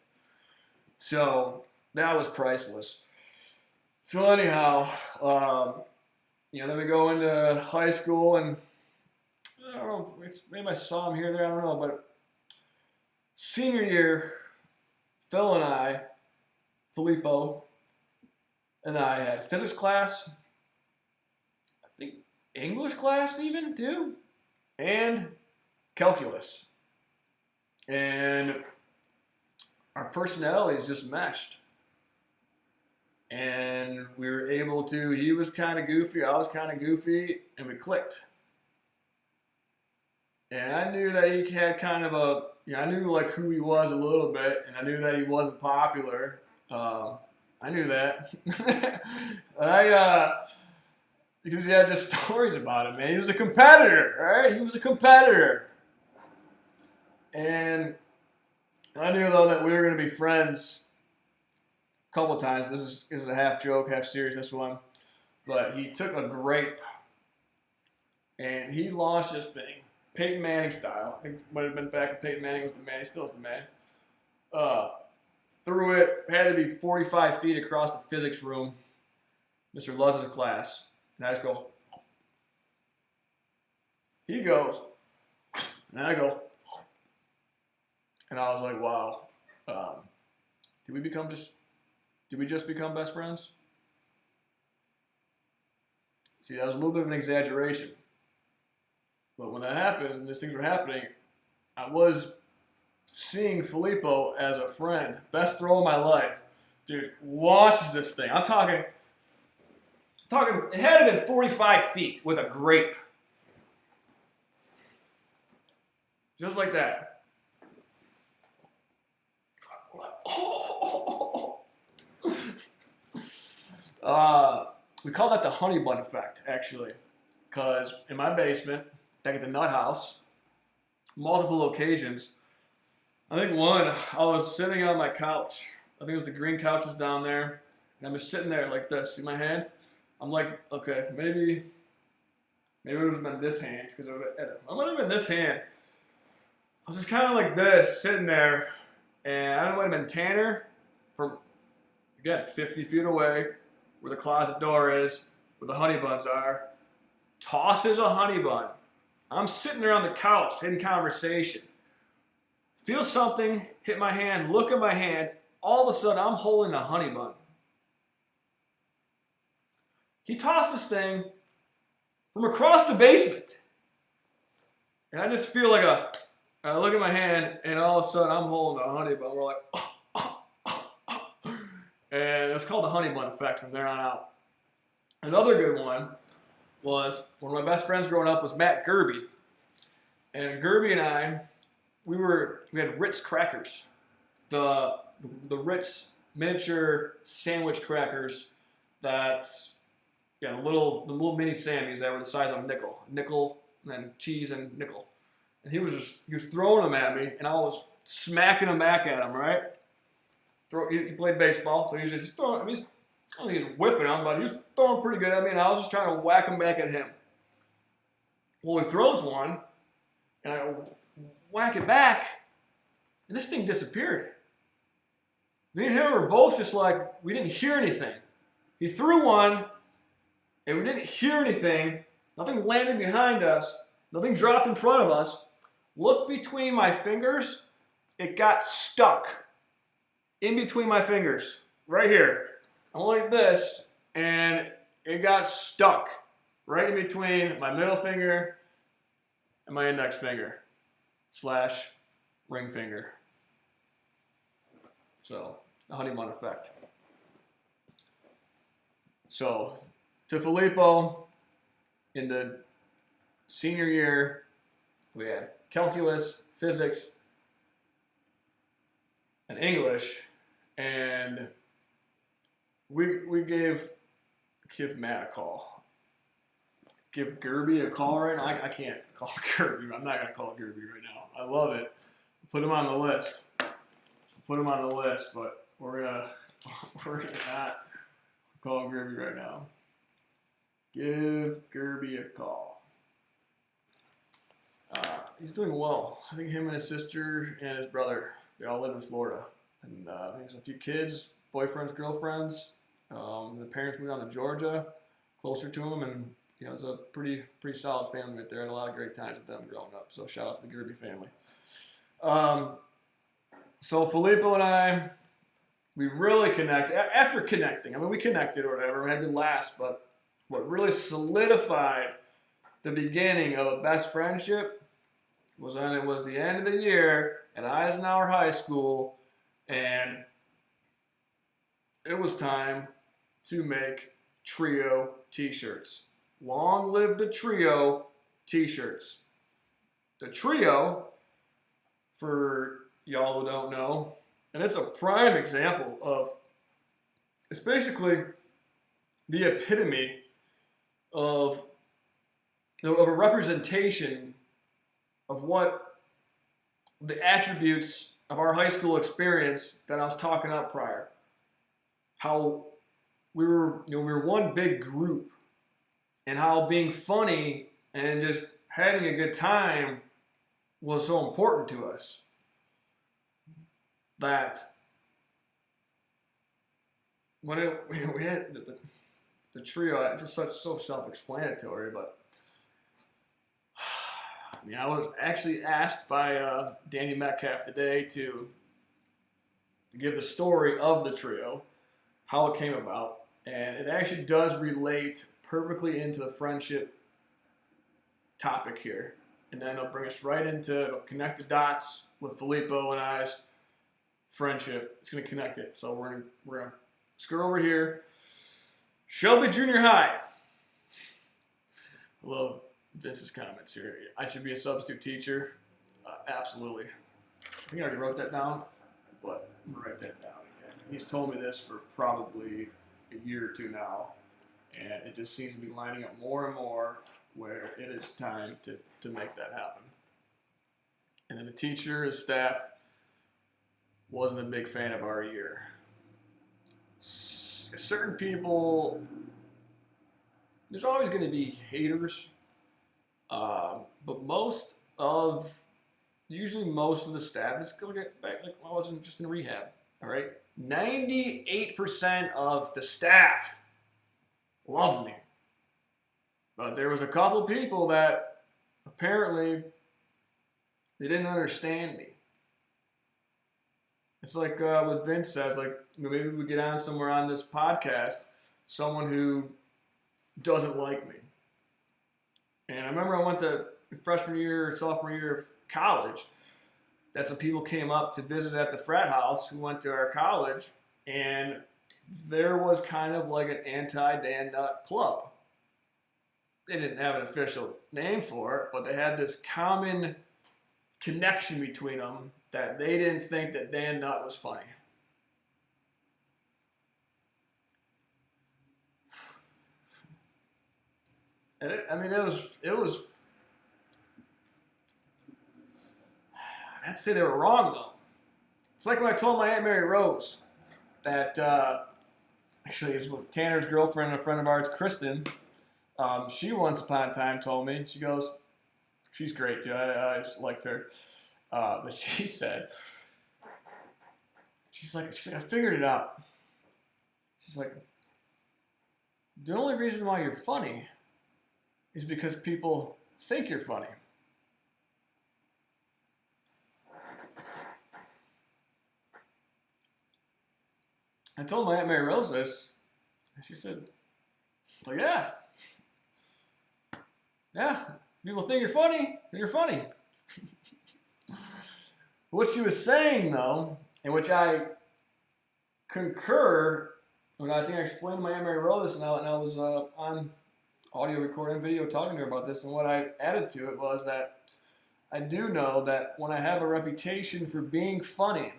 So that was priceless. So anyhow, then we go into high school, and I don't know, maybe I saw him here or there, I don't know, but senior year, Filippo and I had physics class, I think English class even too, and calculus. And our personalities just meshed. And we were able to, he was kind of goofy, I was kind of goofy, and we clicked. And I knew that he had kind of I knew like who he was a little bit, and I knew that he wasn't popular. I knew that. Because he had just stories about him, man. He was a competitor, right? He was a competitor. And I knew, though, that we were going to be friends a couple times. This is a half joke, half serious, this one. But he took a grape, and he launched this thing, Peyton Manning style. I think it might have been back when Peyton Manning was the man. He still is the man. Threw it, had to be 45 feet across the physics room, Mr. Luzz's class. And I just go. He goes, and I go. And I was like, wow. Did we just become best friends? See, that was a little bit of an exaggeration. But when that happened, and these things were happening, I was seeing Filippo as a friend. Best throw of my life. Dude, launches this thing. I'm talking, it had to have been 45 feet with a grape. Just like that. We call that the honey bun effect, actually. Because in my basement, back at the Nutt house, multiple occasions, I think one, I was sitting on my couch. I think it was the green couches down there. And I'm just sitting there like this. See my hand? I'm like, okay, maybe it would have been this hand. Because it might have been this hand. I was just kind of like this, sitting there. And I don't know, it might have been Tanner from, again, 50 feet away, where the closet door is, where the honey buns are. Tosses a honey bun. I'm sitting there on the couch in conversation. Feel something hit my hand, look at my hand. All of a sudden, I'm holding a honey bun. He tossed this thing from across the basement. And I just feel like I look at my hand, and all of a sudden I'm holding a honey bun. We're like, and it's called the honey bun effect from there on out. Another good one was one of my best friends growing up was Matt Gerby. And Gerby and I, we had Ritz crackers. The Ritz miniature sandwich crackers that, the little mini Sammies that were the size of a nickel, and then cheese and nickel. And he was throwing them at me, and I was smacking them back at him, right? He played baseball, so he was just throwing. I don't think he was whipping them, but he was throwing pretty good at me, and I was just trying to whack them back at him. Well, he throws one, and I whack it back, and this thing disappeared. Me and him were both just like, we didn't hear anything. He threw one, and we didn't hear anything. Nothing landed behind us. Nothing dropped in front of us. Looked between my fingers. It got stuck in between my fingers. Right here. I'm like this, and it got stuck right in between my middle finger and my index finger / ring finger. So, the honey bun effect. So, to Filippo, in the senior year, we had calculus, physics, and English, and we give Matt a call. Give Gerby a call right now. I can't call Gerby. I'm not going to call Gerby right now. I love it. Put him on the list. But we're gonna not call Gerby right now. Give Gerby a call. He's doing well. I think him and his sister and his brother, they all live in Florida. And I think there's a few kids, boyfriends, girlfriends. The parents moved on to Georgia, closer to him, and it's a pretty solid family right there. I had a lot of great times with them growing up. So shout out to the Gerby family. So Filippo and I, we really connected. After connecting, we connected or whatever, we had to last, but what really solidified the beginning of a best friendship was when it was the end of the year at Eisenhower High School, and it was time to make trio t-shirts. Long live the trio t-shirts. The trio, for y'all who don't know, and it's a prime example of, it's basically the epitome of a representation of what the attributes of our high school experience that I was talking up prior. How we were one big group, and how being funny and just having a good time was so important to us. That when we had the trio, it's just so self-explanatory, but I was actually asked by Danny Metcalf today to give the story of the trio, how it came about, and it actually does relate perfectly into the friendship topic here, and then it'll bring us right into connect the dots with Filippo and I's friendship. It's going to connect it. So we're going to scroll over here. Shelby Junior High. I love Vince's comments here. I should be a substitute teacher. Absolutely. I think I already wrote that down, but I'm going to write that down again. He's told me this for probably a year or two now, and it just seems to be lining up more and more where it is time to make that happen. And then the teacher, his staff, wasn't a big fan of our year. Certain people, there's always going to be haters, but usually most of the staff, let's go get back, like I wasn't just in rehab, all right? 98% of the staff loved me. But there was a couple people that apparently they didn't understand me. It's like what Vince says, like maybe we get on somewhere on this podcast, someone who doesn't like me. And I remember I went to freshman year, sophomore year of college. That some people came up to visit at the frat house who went to our college, and there was kind of like an anti-Dan Nutt club. They didn't have an official name for it, but they had this common connection between them that they didn't think that Dan Nutt was funny. And it was. I have to say they were wrong though. It's like when I told my Aunt Mary Rose that actually it was Tanner's girlfriend and a friend of ours, Kristen. She once upon a time told me, she goes, she's great too. I just liked her, but she said, she's like, I figured it out. She's like, the only reason why you're funny is because people think you're funny. I told my Aunt Mary Rose this, and she said, "So yeah, people think you're funny, then you're funny." What she was saying, though, and which I concur, when I think I explained to my Aunt Mary Rose this, and I was on audio recording video talking to her about this, and what I added to it was that I do know that when I have a reputation for being funny,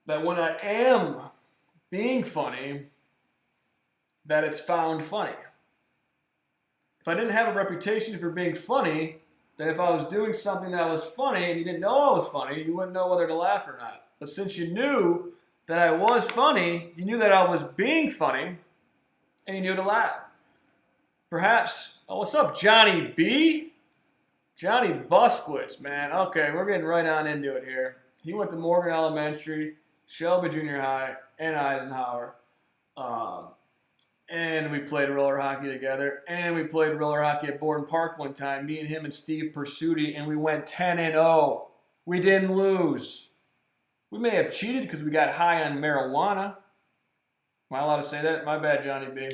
that when I am being funny, that it's found funny. If I didn't have a reputation for being funny, then if I was doing something that was funny and you didn't know I was funny, you wouldn't know whether to laugh or not. But since you knew that I was funny, you knew that I was being funny, and you knew to laugh. Perhaps, oh, what's up, Johnny B? Johnny Buskowitz, man. Okay, we're getting right on into it here. He went to Morgan Elementary, Shelby Junior High, and Eisenhower. And we played roller hockey together. And we played roller hockey at Borden Park one time, me and him and Steve Pursuti, and we went 10-0. We didn't lose. We may have cheated because we got high on marijuana. Am I allowed to say that? My bad, Johnny B.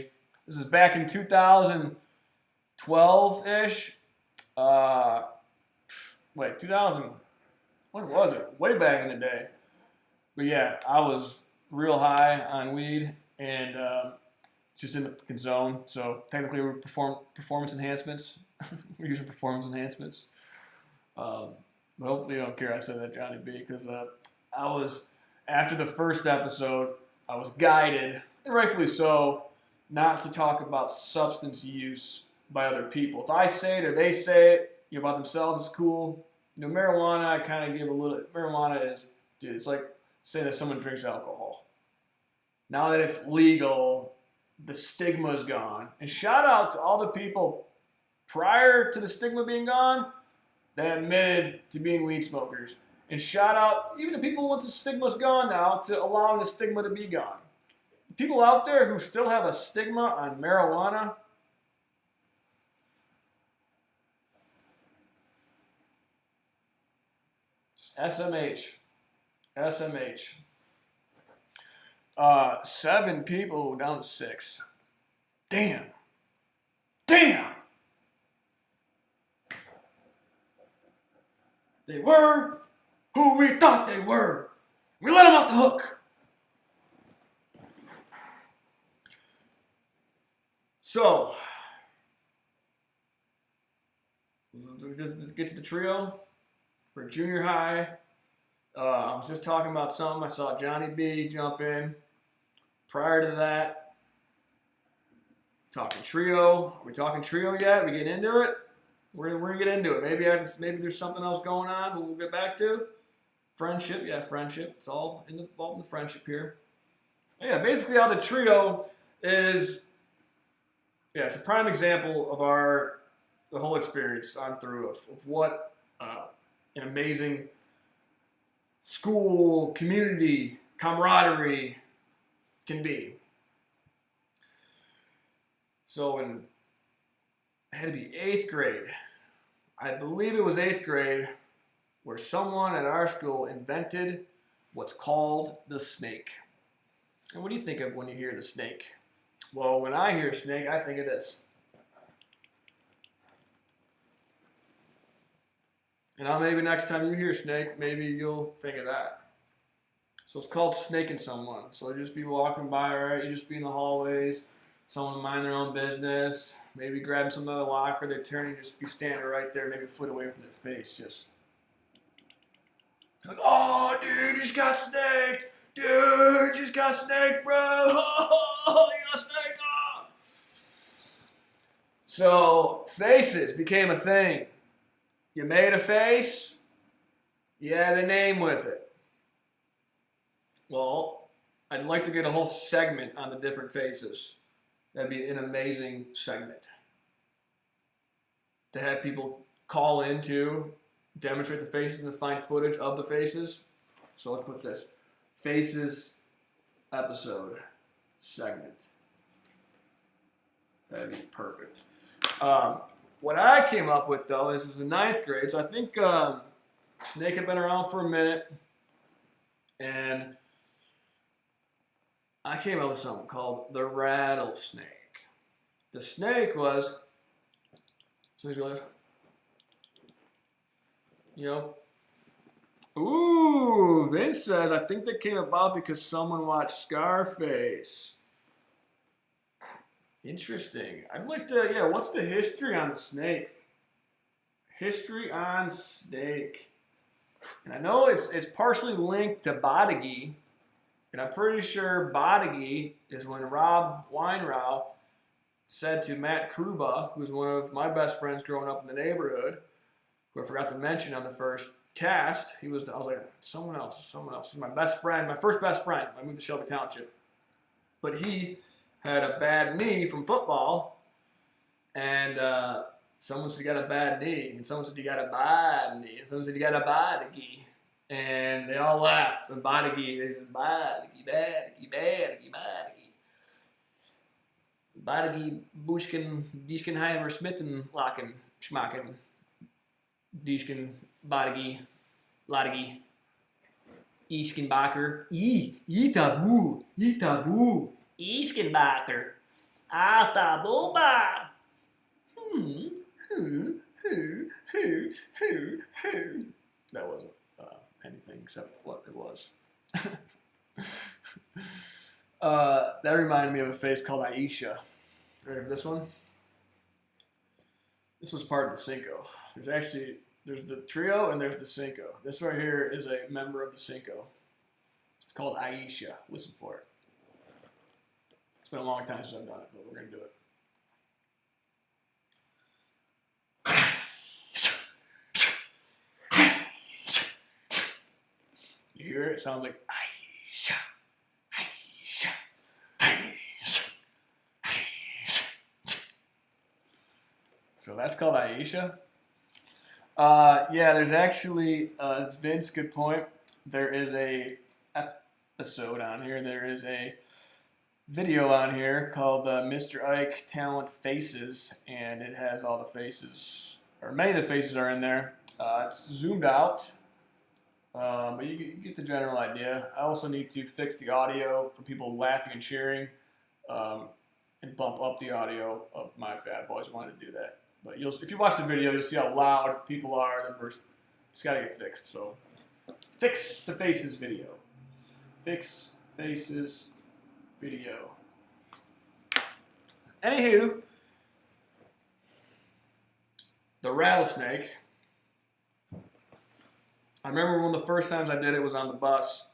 This is back in 2012-ish. 2000. When was it? Way back in the day. But yeah, I was real high on weed and just in the zone. So technically, we're performance enhancements. We're using performance enhancements. But hopefully, you don't care I said that, Johnny B, because I was, after the first episode, I was guided, and rightfully so, not to talk about substance use by other people. If I say it or they say it, about themselves, it's cool. Marijuana, I kind of give a little. Marijuana is, dude, it's like saying that someone drinks alcohol. Now that it's legal, the stigma's gone. And shout out to all the people prior to the stigma being gone that admitted to being weed smokers. And shout out even to people once the stigma's gone now to allowing the stigma to be gone. People out there who still have a stigma on marijuana, SMH. 7 people down to 6. Damn. They were who we thought they were. We let them off the hook. So, let's get to the trio. For junior high, I was just talking about something. I saw Johnny B jump in. Prior to that, talking trio. Are we talking trio yet? We getting into it? We're gonna get into it. Maybe there's something else going on, but we'll get back to friendship. Yeah, friendship. It's all involved in the friendship here. Yeah, basically how the trio is. Yeah, it's a prime example of the whole experience on through of what an amazing school, community, camaraderie can be. So it had to be 8th grade. I believe it was 8th grade where someone at our school invented what's called the snake. And what do you think of when you hear the snake? Well, when I hear snake, I think of this. And now maybe next time you hear snake, maybe you'll think of that. So it's called snaking someone. So just be walking by, right? You just be in the hallways, someone mind their own business, maybe grab some other locker, they turn and just be standing right there, maybe a foot away from their face, just like, oh, dude, you just got snaked. Dude, you just got snaked, bro. Oh, you got snaked. Oh. So faces became a thing. You made a face, you had a name with it. Well, I'd like to get a whole segment on the different faces. That'd be an amazing segment. To have people call in to demonstrate the faces and find footage of the faces. So let's put this faces episode segment. That'd be perfect. What I came up with, though, this is in 9th grade, so I think snake had been around for a minute, and I came up with something called the rattlesnake. The snake was, ooh, Vince says, I think that came about because someone watched Scarface. Interesting. I'd like to, what's the history on the snake? History on snake. And I know it's partially linked to Bodegi, and I'm pretty sure Bodegi is when Rob Weinrau said to Matt Kruba, who's one of my best friends growing up in the neighborhood, who I forgot to mention on the first cast, I was like, someone else. He's my best friend, my first best friend. I moved to Shelby Township. But he had a bad knee from football, and someone said you got a bad knee, and someone said you got a bad knee, and someone said you got a Bodegi, and they all laughed. And Bodegi, they said Bodegi, Bushkin, Dieschenheimer, Smitten, Locken, Schmacken, Dieschen, Bodegi, Ladegi, Ischenbacher, Itabu, Ischenbacher, Atabuba. That wasn't anything except what it was. That reminded me of a face called Aisha. Ready for this one? This was part of the Cinco. There's the trio and there's the Cinco. This right here is a member of the Cinco. It's called Aisha. Listen for it. It's been a long time since I've done it, but we're going to do it. You hear it? It sounds like Aisha, Aisha, Aisha, Aisha. So that's called Aisha. There's actually, it's Vince, good point. There is a episode on here. There is a video on here called Mr. Ike Talent Faces, and it has all the faces, or many of the faces are in there. It's zoomed out, but you get the general idea. I also need to fix the audio for people laughing and cheering, and bump up the audio of my fat boys. Wanted to do that. But if you watch the video, you'll see how loud people are. It's got to get fixed. So, fix the faces video. Fix faces video. Anywho, the rattlesnake. I remember one of the first times I did it was on the bus,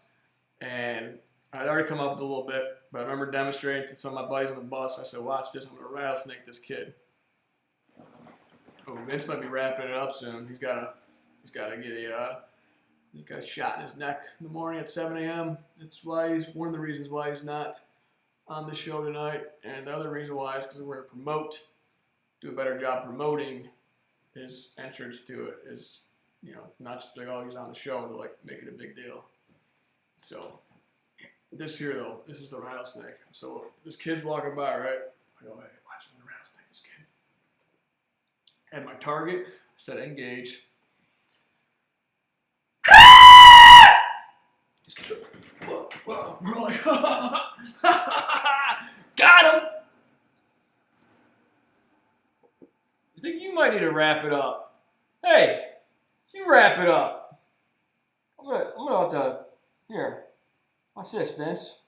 and I'd already come up with a little bit, but I remember demonstrating to some of my buddies on the bus. I said, "Watch this! I'm gonna rattlesnake this kid." Oh, Vince might be wrapping it up soon. He's gotta get a shot in his neck in the morning at 7 a.m. That's why he's one of the reasons why he's not on the show tonight. And the other reason why is because we're gonna do a better job promoting his entrance to it. Is not just like, oh, he's on the show, but like make it a big deal. So this here though, this is the rattlesnake. So this kid's walking by, right? I go, hey, watch me rattlesnake this kid. At my target, I said engage. Just whoa. We're like, got him! need to wrap it up. Hey, you wrap it up. I'm gonna have to, here, watch this, Vince.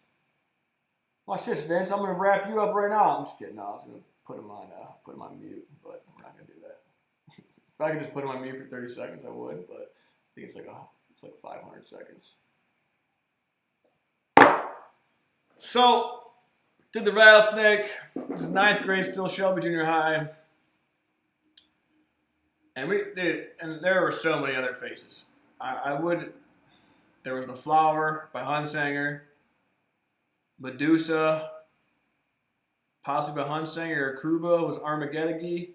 Watch this, Vince. I'm gonna wrap you up right now. I'm just kidding. No, I was gonna put him on mute, but we're not gonna do that. If I could just put him on mute for 30 seconds, I would, but I think it's like 500 seconds. So, did the rattlesnake. This is 9th grade, still Shelby Junior High. And and there were so many other faces. There was The Flower by Hunsanger, Medusa, possibly by Hunsanger, or Kruba was Armageddon.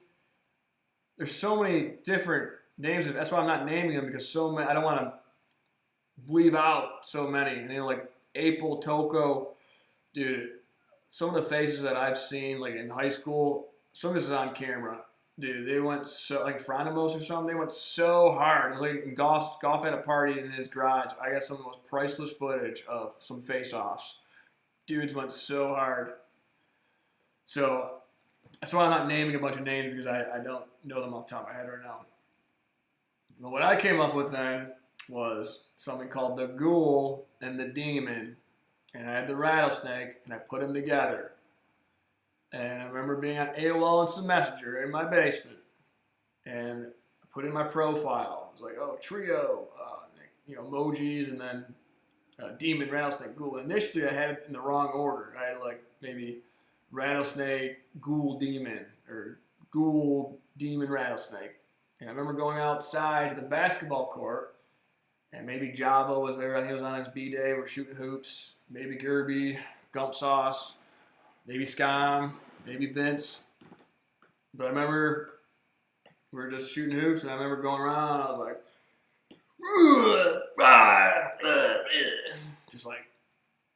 There's so many different names. That's why I'm not naming them, because so many. I don't want to leave out so many. And, like April, Toko, dude. Some of the faces that I've seen, like in high school, some of this is on camera. Dude, they went so, like Phronimos or something, they went so hard. It was like in golf at a party in his garage. I got some of the most priceless footage of some face-offs. Dudes went so hard. So, that's why I'm not naming a bunch of names, because I don't know them off the top of my head right now. But what I came up with then was something called the Ghoul and the Demon. And I had the rattlesnake, and I put them together. And I remember being on AOL Instant Messenger in my basement. And I put in my profile. It was like, oh, trio, emojis, and then demon, rattlesnake, ghoul. Initially, I had it in the wrong order. I had like maybe rattlesnake, ghoul, demon, or ghoul, demon, rattlesnake. And I remember going outside to the basketball court, and maybe Java was there. I think it was on his B-day. We're shooting hoops. Maybe Gerby, Gump Sauce, maybe Scam, maybe Vince. But I remember we were just shooting hoops, and I remember going around, and I was like, just like,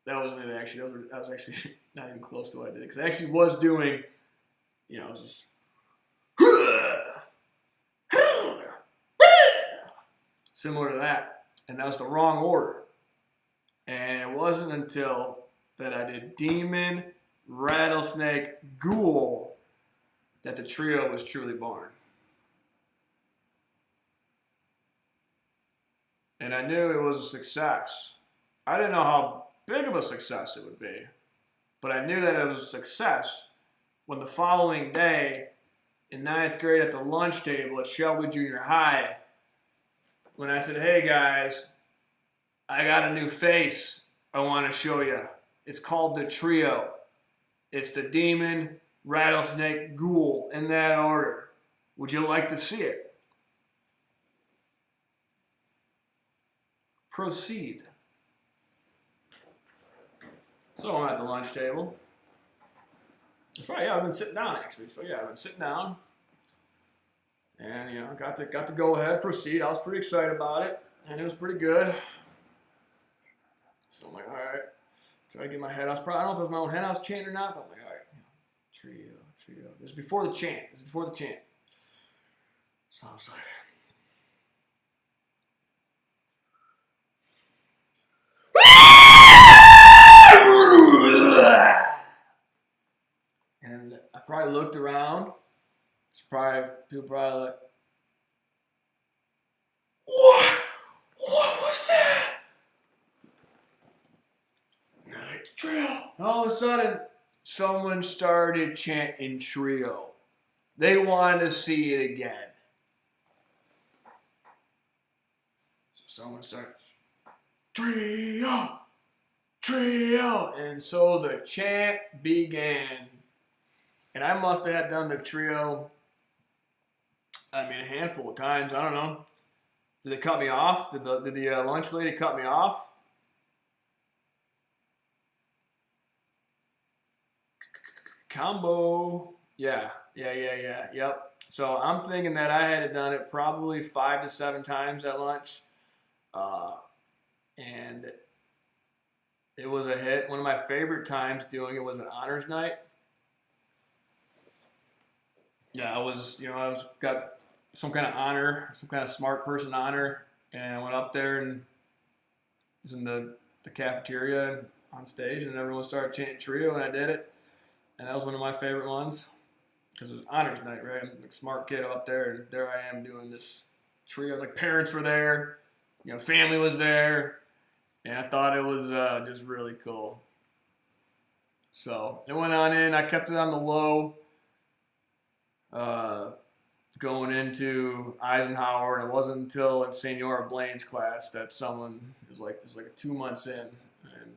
that wasn't it actually. That was actually not even close to what I did. Because I actually was doing, I was just, similar to that. And that was the wrong order. And it wasn't until that I did Demon, Rattlesnake, Ghoul that the trio was truly born. And I knew it was a success. I didn't know how big of a success it would be, but I knew that it was a success when the following day in 9th grade at the lunch table at Shelby Junior High, when I said, hey guys, I got a new face I want to show you. It's called the trio. It's the Demon, Rattlesnake, Ghoul, in that order. Would you like to see it? Proceed. So I'm at the lunch table. That's right, I've been sitting down actually. So I've been sitting down. And got to go ahead, proceed. I was pretty excited about it. And it was pretty good. So I'm like, all right, try to get my head. I don't know if it was my own head I was chanting or not, but I'm like, all right, trio. This is before the chant. So I was like, and I probably looked around. People probably like, what was that? Trio. And all of a sudden, someone started chanting trio. They wanted to see it again. So someone starts, trio. And so the chant began. And I must have done the trio, a handful of times. I don't know. Did they cut me off? Did the lunch lady cut me off? Combo. Yeah. Yep. So I'm thinking that I had done it probably 5 to 7 times at lunch. And it was a hit. One of my favorite times doing it was an honors night. Yeah, I was got some kind of honor, some kind of smart person honor, and I went up there and was in the cafeteria on stage, and everyone started chanting trio, and I did it, and that was one of my favorite ones. because it was honors night, right? I'm a smart kid up there, and there I am doing this trio. Like parents were there, family was there, and I thought it was just really cool. So it went on in. I kept it on the low. Going into Eisenhower, and it wasn't until in Senora Blaine's class that someone was like, "This is like 2 months in," and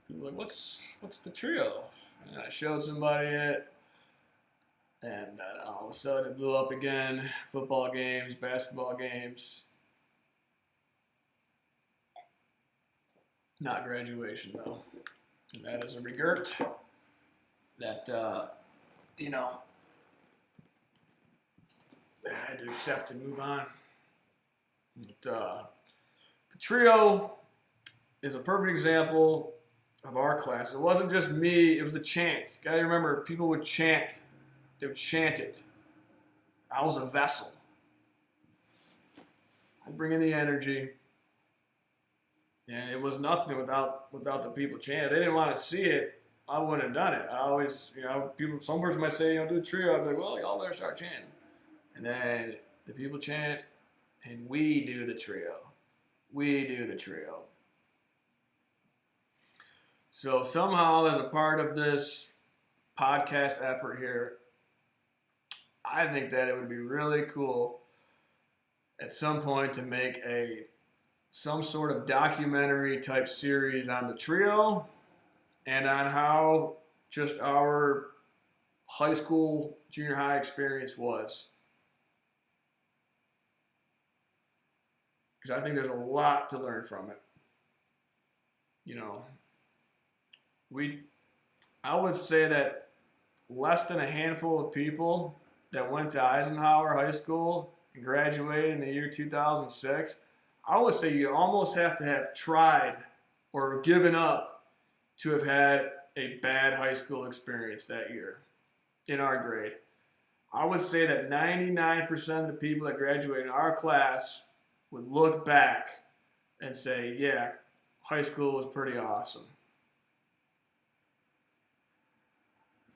people were like, "What's the trio?" And I showed somebody it, and all of a sudden it blew up again. Football games, basketball games, not graduation though. And that is a regret that I had to accept and move on. But, the trio is a perfect example of our class. It wasn't just me, it was the chant. You gotta remember, people would chant. They would chant it. I was a vessel. I'd bring in the energy. And it was nothing without the people chanting. If they didn't want to see it, I wouldn't have done it. I always, some person might say, do a trio. I'd be like, well, y'all better start chanting. And then the people chant, and we do the trio. We do the trio. So somehow, as a part of this podcast effort here, I think that it would be really cool at some point to make some sort of documentary type series on the trio and on how just our high school, junior high experience was. Because I think there's a lot to learn from it. I would say that less than a handful of people that went to Eisenhower High School and graduated in the year 2006, I would say you almost have to have tried or given up to have had a bad high school experience that year in our grade. I would say that 99% of the people that graduated in our class would look back and say, yeah, high school was pretty awesome.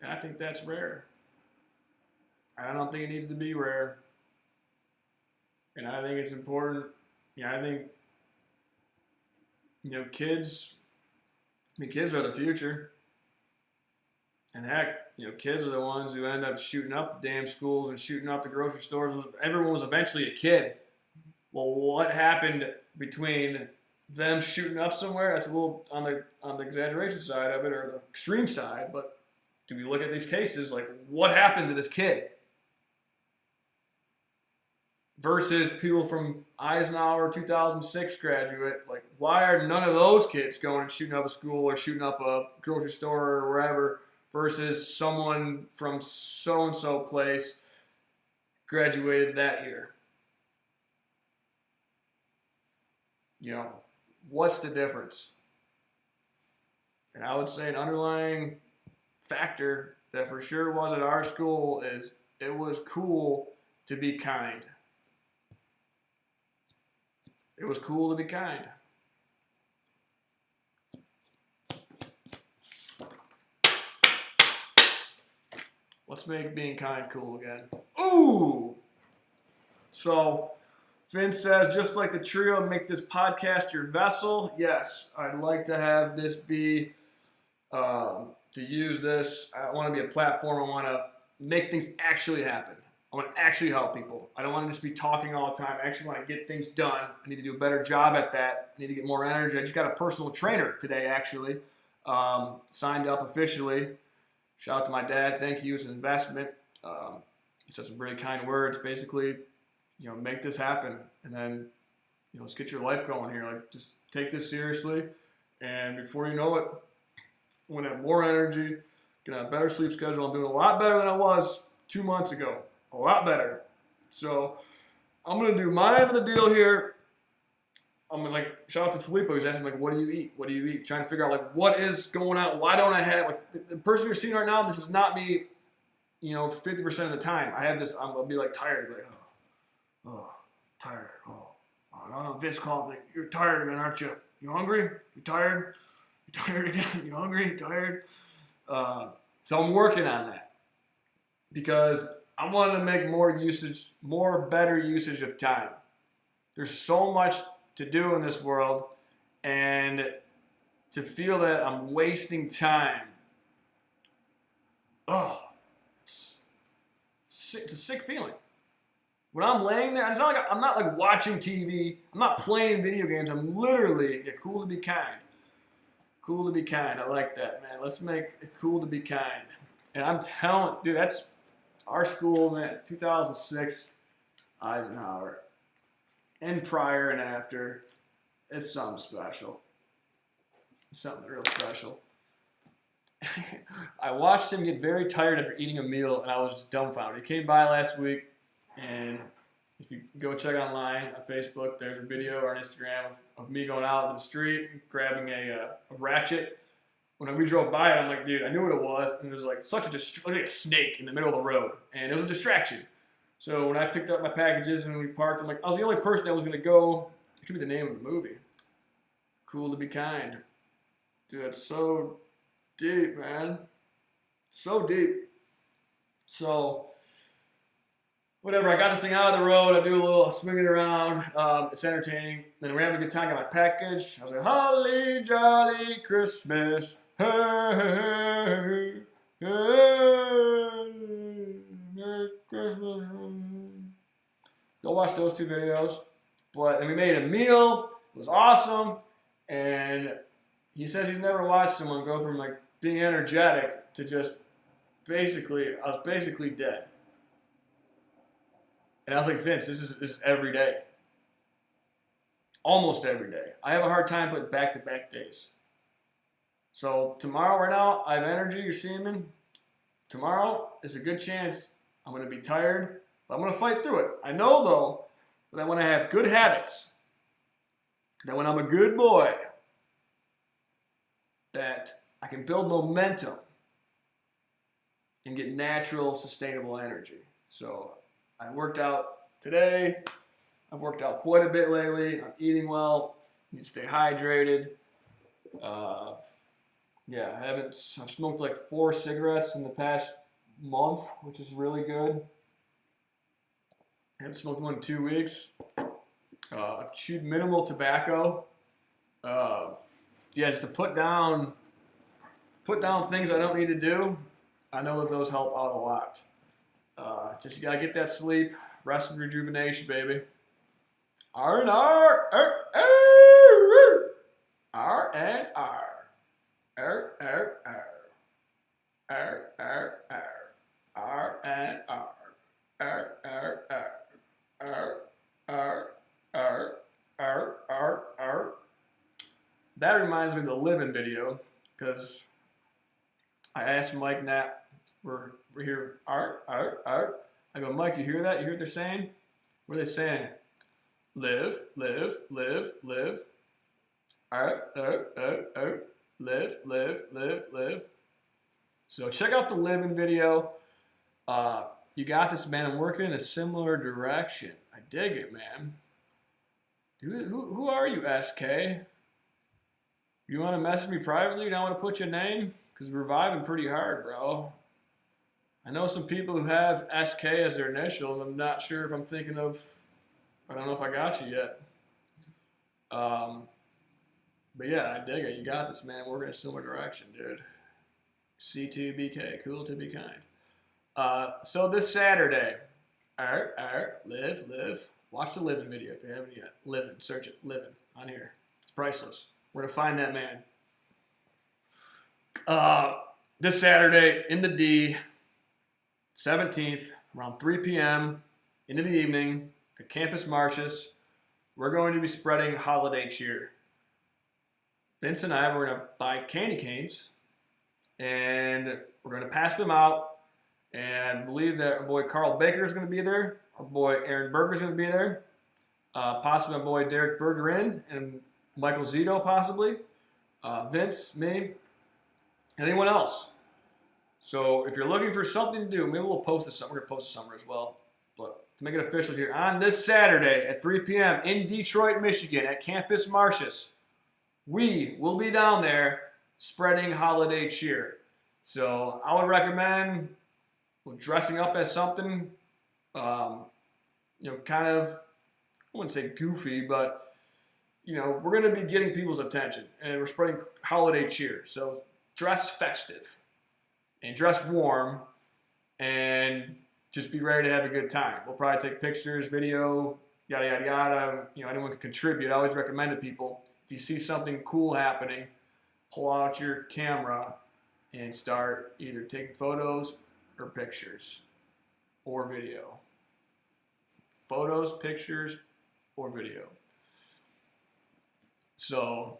And I think that's rare. I don't think it needs to be rare. And I think it's important. I think, kids are the future. And heck, kids are the ones who end up shooting up the damn schools and shooting up the grocery stores. Everyone was eventually a kid. Well, what happened between them shooting up somewhere? That's a little on the exaggeration side of it, or the extreme side. But do we look at these cases like what happened to this kid? Versus people from Eisenhower 2006 graduate, like why are none of those kids going and shooting up a school or shooting up a grocery store or wherever? Versus someone from so and so place graduated that year. What's the difference? And I would say an underlying factor that for sure was at our school is it was cool to be kind. It was cool to be kind. Let's make being kind cool again. Ooh! So, Finn says, just like the trio, make this podcast your vessel. Yes, I'd like to have this be, to use this. I want to be a platform. I want to make things actually happen. I want to actually help people. I don't want to just be talking all the time. I actually want to get things done. I need to do a better job at that. I need to get more energy. I just got a personal trainer today, actually. Signed up officially. Shout out to my dad. Thank you. It's an investment. He said some really kind words. Basically, make this happen. And then, let's get your life going here. Like, just take this seriously. And before you know it, I'm going to have more energy, going to have a better sleep schedule. I'm doing a lot better than I was 2 months ago. A lot better. So I'm going to do my end of the deal here. I'm going to, shout out to Filippo. He's asking, what do you eat? What do you eat? Trying to figure out, what is going on? Why don't I have, the person you're seeing right now, this is not me, 50% of the time. I have this, I'll be, tired. Tired. No, Vince called me. You're tired again, aren't you? You hungry? You tired? You tired again? You hungry? You tired? So I'm working on that. because I wanted to make more better usage of time. There's so much to do in this world, and to feel that I'm wasting time, it's a sick feeling. When I'm laying there, it's not like I'm not like watching TV. I'm not playing video games. I'm literally cool to be kind. Cool to be kind. I like that, man. Let's make it cool to be kind. And I'm telling, dude, that's our school, man. 2006, Eisenhower, and prior and after, it's something special. Something real special. I watched him get very tired after eating a meal, and I was just dumbfounded. He came by last week, and if you go check online on Facebook, there's a video or on Instagram of me going out in the street, grabbing a ratchet. When we drove by it, I'm like, dude, I knew what it was, and it was like such like a snake in the middle of the road, and it was a distraction. So when I picked up my packages and we parked, I'm like, I was the only person that was going to go. It could be the name of the movie. Cool to be kind. Dude, it's so deep, man. So deep. So, whatever, I got this thing out of the road. I do a little swinging around. It's entertaining. Then we're having a good time. Got my package. I was like, holly jolly Christmas. Hey, hey, hey, Merry Christmas. Go watch those two videos. But then we made a meal. It was awesome. And he says he's never watched someone go from like being energetic to just I was basically dead. And I was like, Vince, this is every day. Almost every day. I have a hard time putting back-to-back days. So tomorrow, right now, I have energy. You're seeing me. Tomorrow, there's a good chance I'm going to be tired, but I'm going to fight through it. I know, though, that when I have good habits, that when I'm a good boy, that I can build momentum and get natural, sustainable energy. So I worked out today. I've worked out quite a bit lately. I'm eating well. Need to stay hydrated. I've smoked like 4 cigarettes in the past month, which is really good. I haven't smoked one in 2 weeks. I've chewed minimal tobacco. Just to put down things I don't need to do. I know that those help out a lot. Just you gotta get that sleep, rest and rejuvenation, baby. R and R, R and R, R R R, R R R, R and R, R R R, R R R R R R. That reminds me of the leavin video, because I asked Mike Knapp, we're here, art. I go, Mike, you hear that? You hear what they're saying? What are they saying? Live. Art. Live. So check out the leavin video. You got this, man. I'm working in a similar direction. I dig it, man. Dude, who are you, SK? You want to message me privately? You don't want to put your name? Because we're vibing pretty hard, bro. I know some people who have SK as their initials. I'm not sure if I'm thinking of... I don't know if I got you yet. But yeah, I dig it. You got this, man. We're in a similar direction, dude. C2BK. Cool to be kind. So this Saturday... Live. Watch the leavin video if you haven't yet. Leavin. Search it. Leavin. On here. It's priceless. We're going to find that man. This Saturday in the D, 17th, around 3 p.m. into the evening at Campus Marches, we're going to be spreading holiday cheer. Vince and I, we're going to buy candy canes, and we're going to pass them out. And I believe that our boy Carl Baker is going to be there. Our boy Aaron Berger is going to be there. Possibly my boy Derek Bergerin and Michael Zito, possibly. Vince, me, anyone else. So if you're looking for something to do, maybe we'll post this. We're going to post this somewhere as well. But to make it official here, on this Saturday at 3 p.m. in Detroit, Michigan at Campus Marches, we will be down there spreading holiday cheer. So I would recommend dressing up as something, kind of, I wouldn't say goofy, but, we're going to be getting people's attention, and we're spreading holiday cheer. So dress festive and dress warm and just be ready to have a good time. We'll probably take pictures, video, yada, yada, yada. Anyone can contribute. I always recommend to people, if you see something cool happening, pull out your camera and start either taking photos or pictures or video. Photos, pictures, or video. So,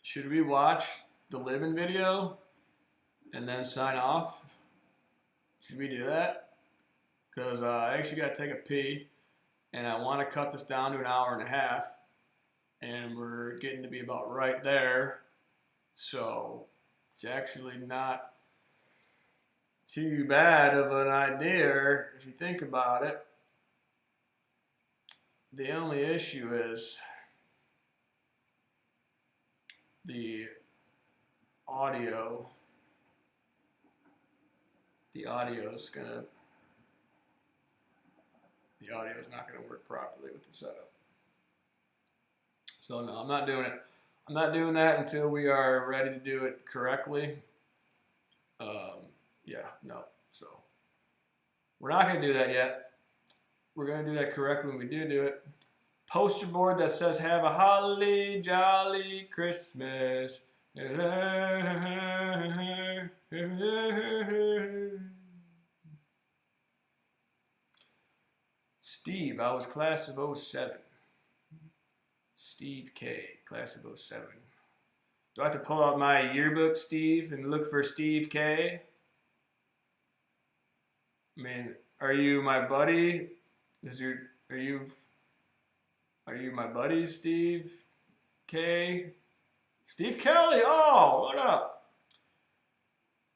should we watch the leavin video and then sign off? Should we do that? Because I actually got to take a pee, and I want to cut this down to an hour and a half, and we're getting to be about right there. So, it's actually not too bad of an idea if you think about it. The only issue is the audio. The audio is not gonna work properly with the setup. So no, I'm not doing it. I'm not doing that until we are ready to do it correctly. No. So we're not gonna do that yet. We're gonna do that correctly when we do it. Poster board that says "Have a holly jolly Christmas." Steve, I was class of 07. Steve K, class of 07. Do I have to pull out my yearbook, Steve, and look for Steve K? I mean, are you my buddy? Are you my buddy, Steve K? Steve Kelly, oh, what up?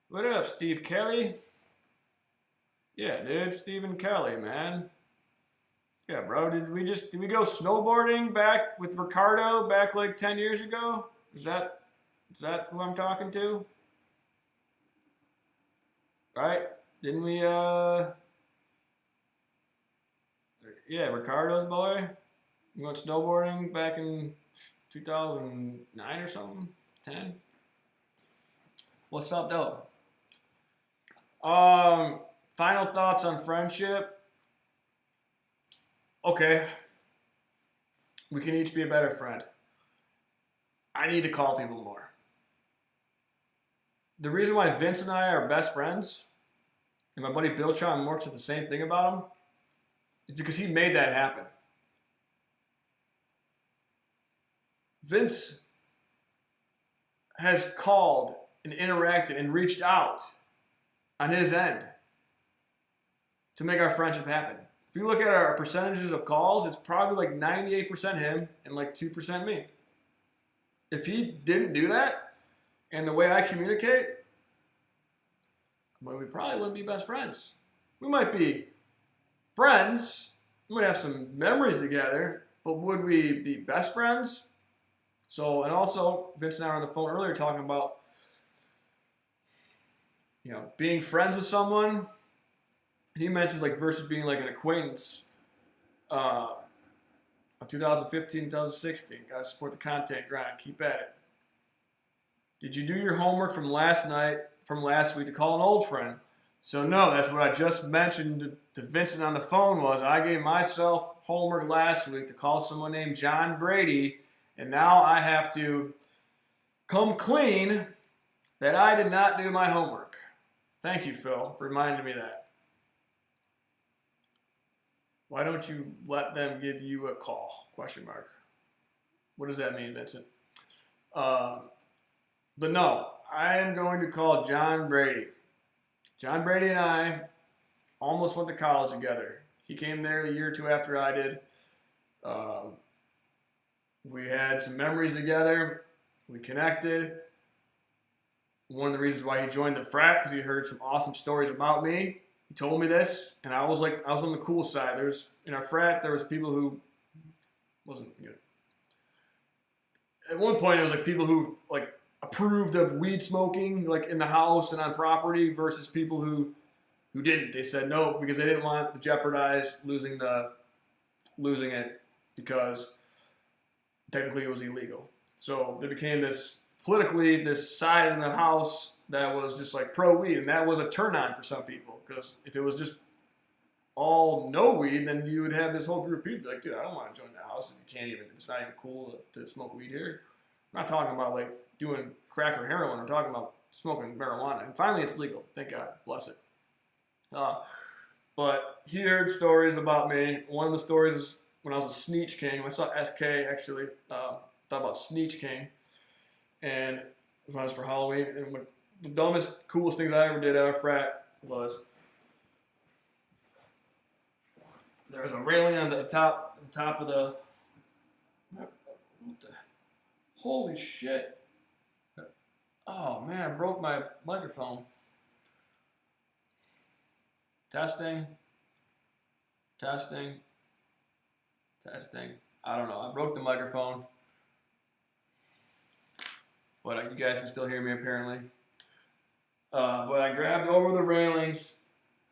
What up, Steve Kelly? Yeah, dude, Stephen Kelly, man. Yeah, bro, did we go snowboarding back with Ricardo back like 10 years ago? Is that who I'm talking to? Right? Didn't we, yeah, Ricardo's boy. We went snowboarding back in 2009 or something? 10? What's up, though? Final thoughts on friendship. Okay. We can each be a better friend. I need to call people more. The reason why Vince and I are best friends, and my buddy Bill Tron works with the same thing about him, is because he made that happen. Vince has called and interacted and reached out on his end to make our friendship happen. If you look at our percentages of calls, it's probably like 98% him and like 2% me. If he didn't do that, and the way I communicate, well, we probably wouldn't be best friends. We might be friends, we might have some memories together, but would we be best friends? So, and also, Vince and I were on the phone earlier talking about, being friends with someone. He mentioned like versus being like an acquaintance. 2015, 2016. Gotta support the content grind. Keep at it. Did you do your homework from last week to call an old friend? So no, that's what I just mentioned to Vincent on the phone was I gave myself homework last week to call someone named John Brady, and now I have to come clean that I did not do my homework. Thank you, Phil, for reminding me that. Why don't you let them give you a call? Question mark. What does that mean, Vincent? But no, I am going to call John Brady. John Brady and I almost went to college together. He came there a year or two after I did. We had some memories together. We connected. One of the reasons why he joined the frat, because he heard some awesome stories about me. He told me this, and I was on the cool side. In our frat, there was people who wasn't good. At one point, it was like people who like approved of weed smoking, like in the house and on property, versus people who who didn't. They said no because they didn't want to jeopardize losing it because technically it was illegal. So there became this politically this side in the House that was just like pro weed, and that was a turn on for some people because if it was just all no weed, then you would have this whole group of people be like, dude, I don't want to join the House. You can't even. It's not even cool to smoke weed here. I'm not talking about like doing crack or heroin. I'm talking about smoking marijuana. And finally, it's legal. Thank God. Bless it. But he heard stories about me. One of the stories is when I was a Sneech King. I saw SK actually. Thought about Sneech King. And when I was for Halloween. And the dumbest, coolest things I ever did at a frat was there was a railing on the top of the. What the, holy shit. Oh man, I broke my microphone. Testing. I don't know. I broke the microphone. But you guys can still hear me apparently. But I grabbed over the railings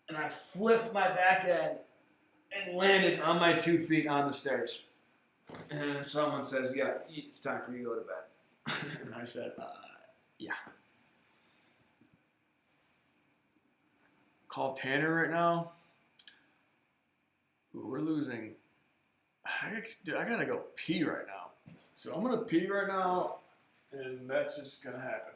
and I flipped my back end and landed on my 2 feet on the stairs. And someone says, yeah, it's time for you to go to bed. And I said, yeah. Call Tanner right now. Ooh, we're losing. I gotta go pee right now. So I'm gonna pee right now, and that's just gonna happen.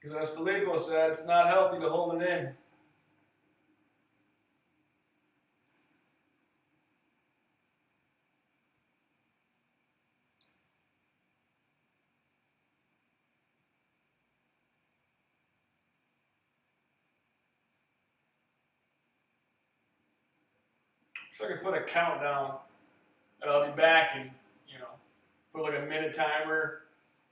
Because as Filippo said, it's not healthy to hold it in. So I can put a countdown, and I'll be back, and put like a minute timer.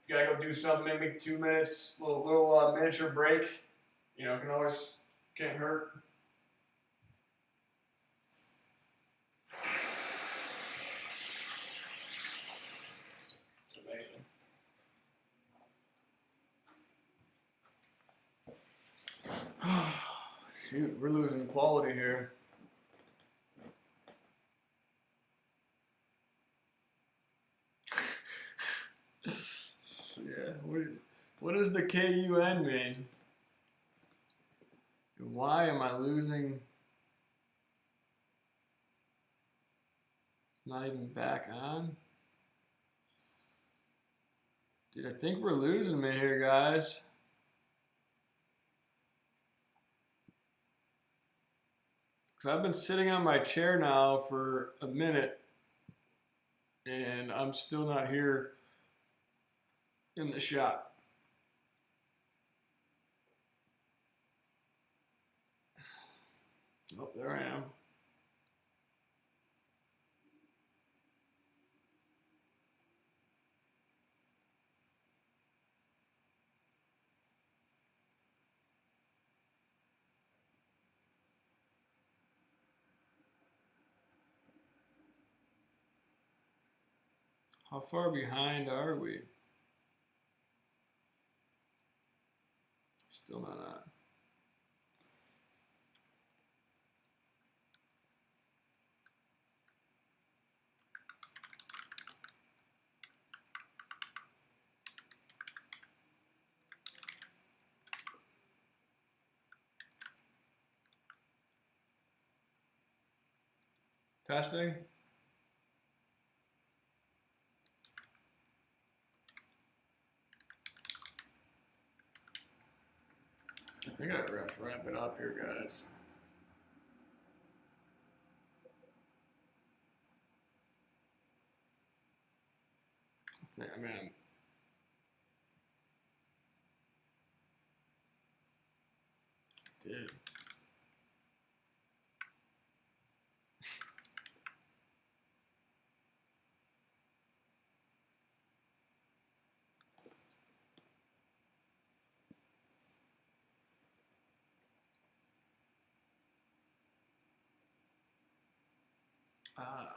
You gotta go do something, maybe 2 minutes, little miniature break. Can't hurt. It's amazing. Shoot, we're losing quality here. Yeah, what does the KUN mean? Why am I losing? Not even back on? Dude, I think we're losing me here, guys. Because I've been sitting on my chair now for a minute, and I'm still not here in the shop. Oh, there I am. How far behind are we? Still not on. Testing? I think I have to wrap it up here, guys. I mean, did. Ah.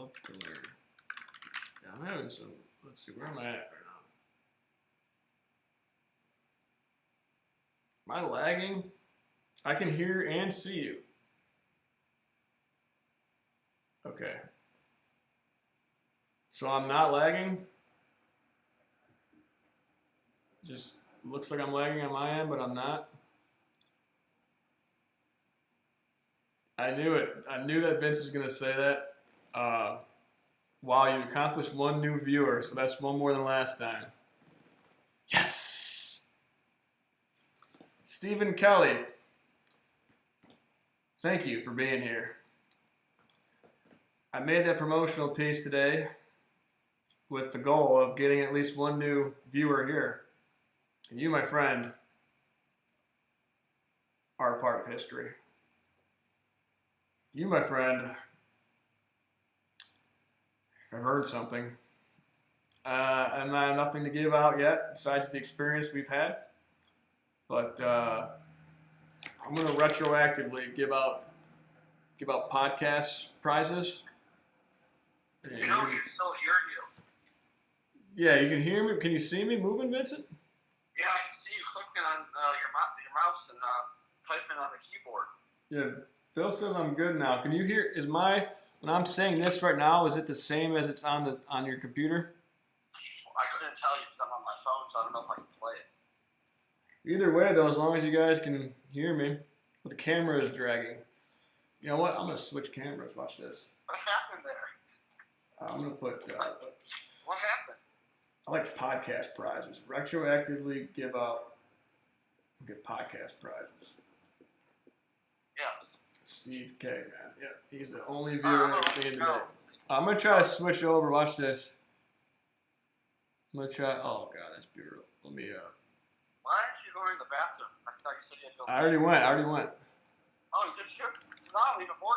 Love to learn. Yeah, I'm having some. Let's see, where am I at right now? Am I lagging? I can hear and see you. Okay. So I'm not lagging. Just looks like I'm lagging on my end, but I'm not. I knew it. I knew that Vince was going to say that. Wow, you accomplished 1 new viewer, so that's 1 more than last time. Yes! Stephen Kelly, thank you for being here. I made that promotional piece today with the goal of getting at least 1 new viewer here. And you, my friend, are a part of history. You, my friend, have earned something. And I have nothing to give out yet besides the experience we've had. But I'm going to retroactively give out podcast prizes. You know, you can still hear you. Yeah, you can hear me. Can you see me moving, Vincent? Yeah, I can see you clicking on your mouse and typing on the keyboard. Yeah, Phil says I'm good now. Can you hear? When I'm saying this right now, is it the same as it's on your computer? I couldn't tell you because I'm on my phone, so I don't know if I can play it. Either way, though, as long as you guys can hear me, but the camera is dragging. You know what? I'm gonna switch cameras. Watch this. What happened there? I'm gonna put. What happened? I like podcast prizes. Retroactively get podcast prizes. Yes. Steve K, man. Yeah, he's the only viewer that's seen today. I'm gonna try to switch over. Watch this. I'm gonna try. Oh god, that's beautiful. Let me. Why aren't you going to the bathroom? I thought you said you had to go. I already went. Oh, you did too? No, I leave it more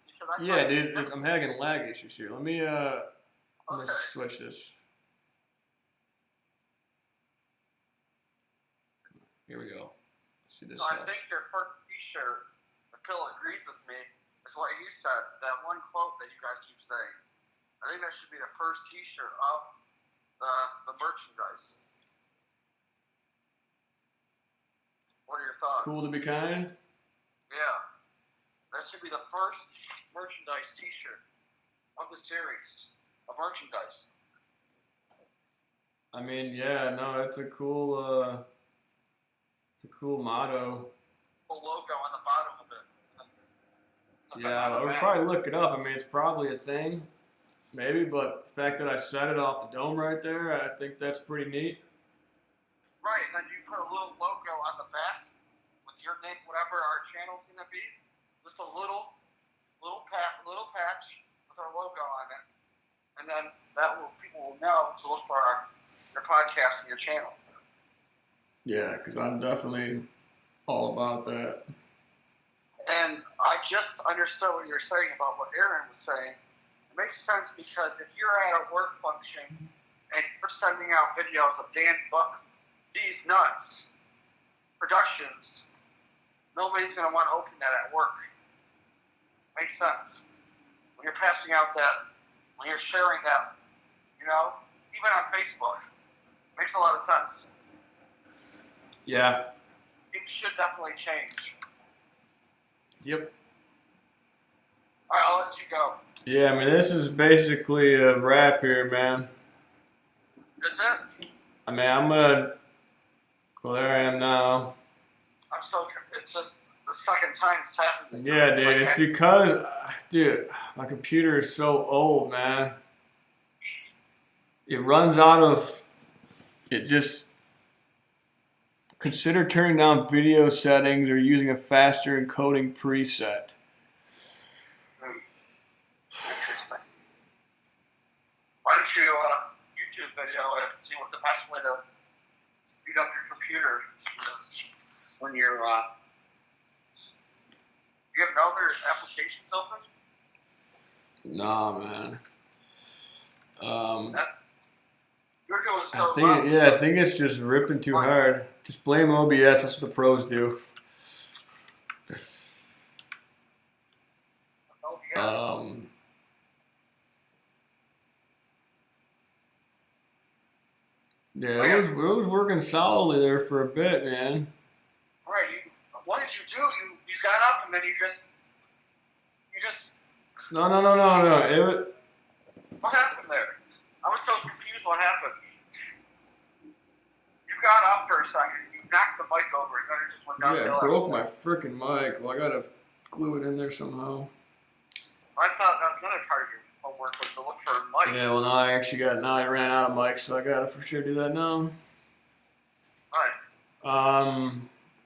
because I. Yeah, dude. I'm having lag issues here. Let me. I'm gonna switch this. Come on. Here we go. Let's see this. So I think your first T-shirt, Phil agrees with me, is what you said. That one quote that you guys keep saying. I think that should be the first T-shirt of the merchandise. What are your thoughts? Cool to be kind. Yeah, that should be the first merchandise T-shirt of the series of merchandise. I mean, yeah, no, it's a cool motto. The logo on the bottom of it. Yeah, we'll probably look it up. I mean, it's probably a thing, maybe, but the fact that I set it off the dome right there, I think that's pretty neat. Right, and then you put a little logo on the back with your name, whatever our channel's gonna be. Just a little patch with our logo on it, and then people will know to look for your podcast and your channel. Yeah, because I'm definitely all about that. And I just understood what you're saying about what Aaron was saying. It makes sense because if you're at a work function and you're sending out videos of these Nuts productions, nobody's going to want to open that at work. Makes sense. When you're passing out that, when you're sharing that, even on Facebook, makes a lot of sense. Yeah. Things should definitely change. Yep. All right, I'll let you go. Yeah, I mean, this is basically a wrap here, man. Is it? I mean, well, there I am now. It's just the second time it's happened. Yeah, dude, it's because, dude, my computer is so old, man. It runs out of, consider turning down video settings or using a faster encoding preset. Interesting. Why don't you YouTube video and see what the best way to speed up your computer is when you're you have no other applications open? Nah, man. You're doing so I think it's just ripping too hard. Just blame OBS. That's what the pros do. Yeah, it was working solidly there for a bit, man. Right. What did you do? You got up and then you just No, no, no, no, no. It was, what happened there? I was so confused. What happened? You got up for a second. You knocked the mic over and then it just went downhill. yeah, broke my freaking mic. Well, I gotta glue it in there somehow. I thought that was another part of your homework was to look for a mic. Yeah, well, now I ran out of mics, so I gotta for sure do that now. Right.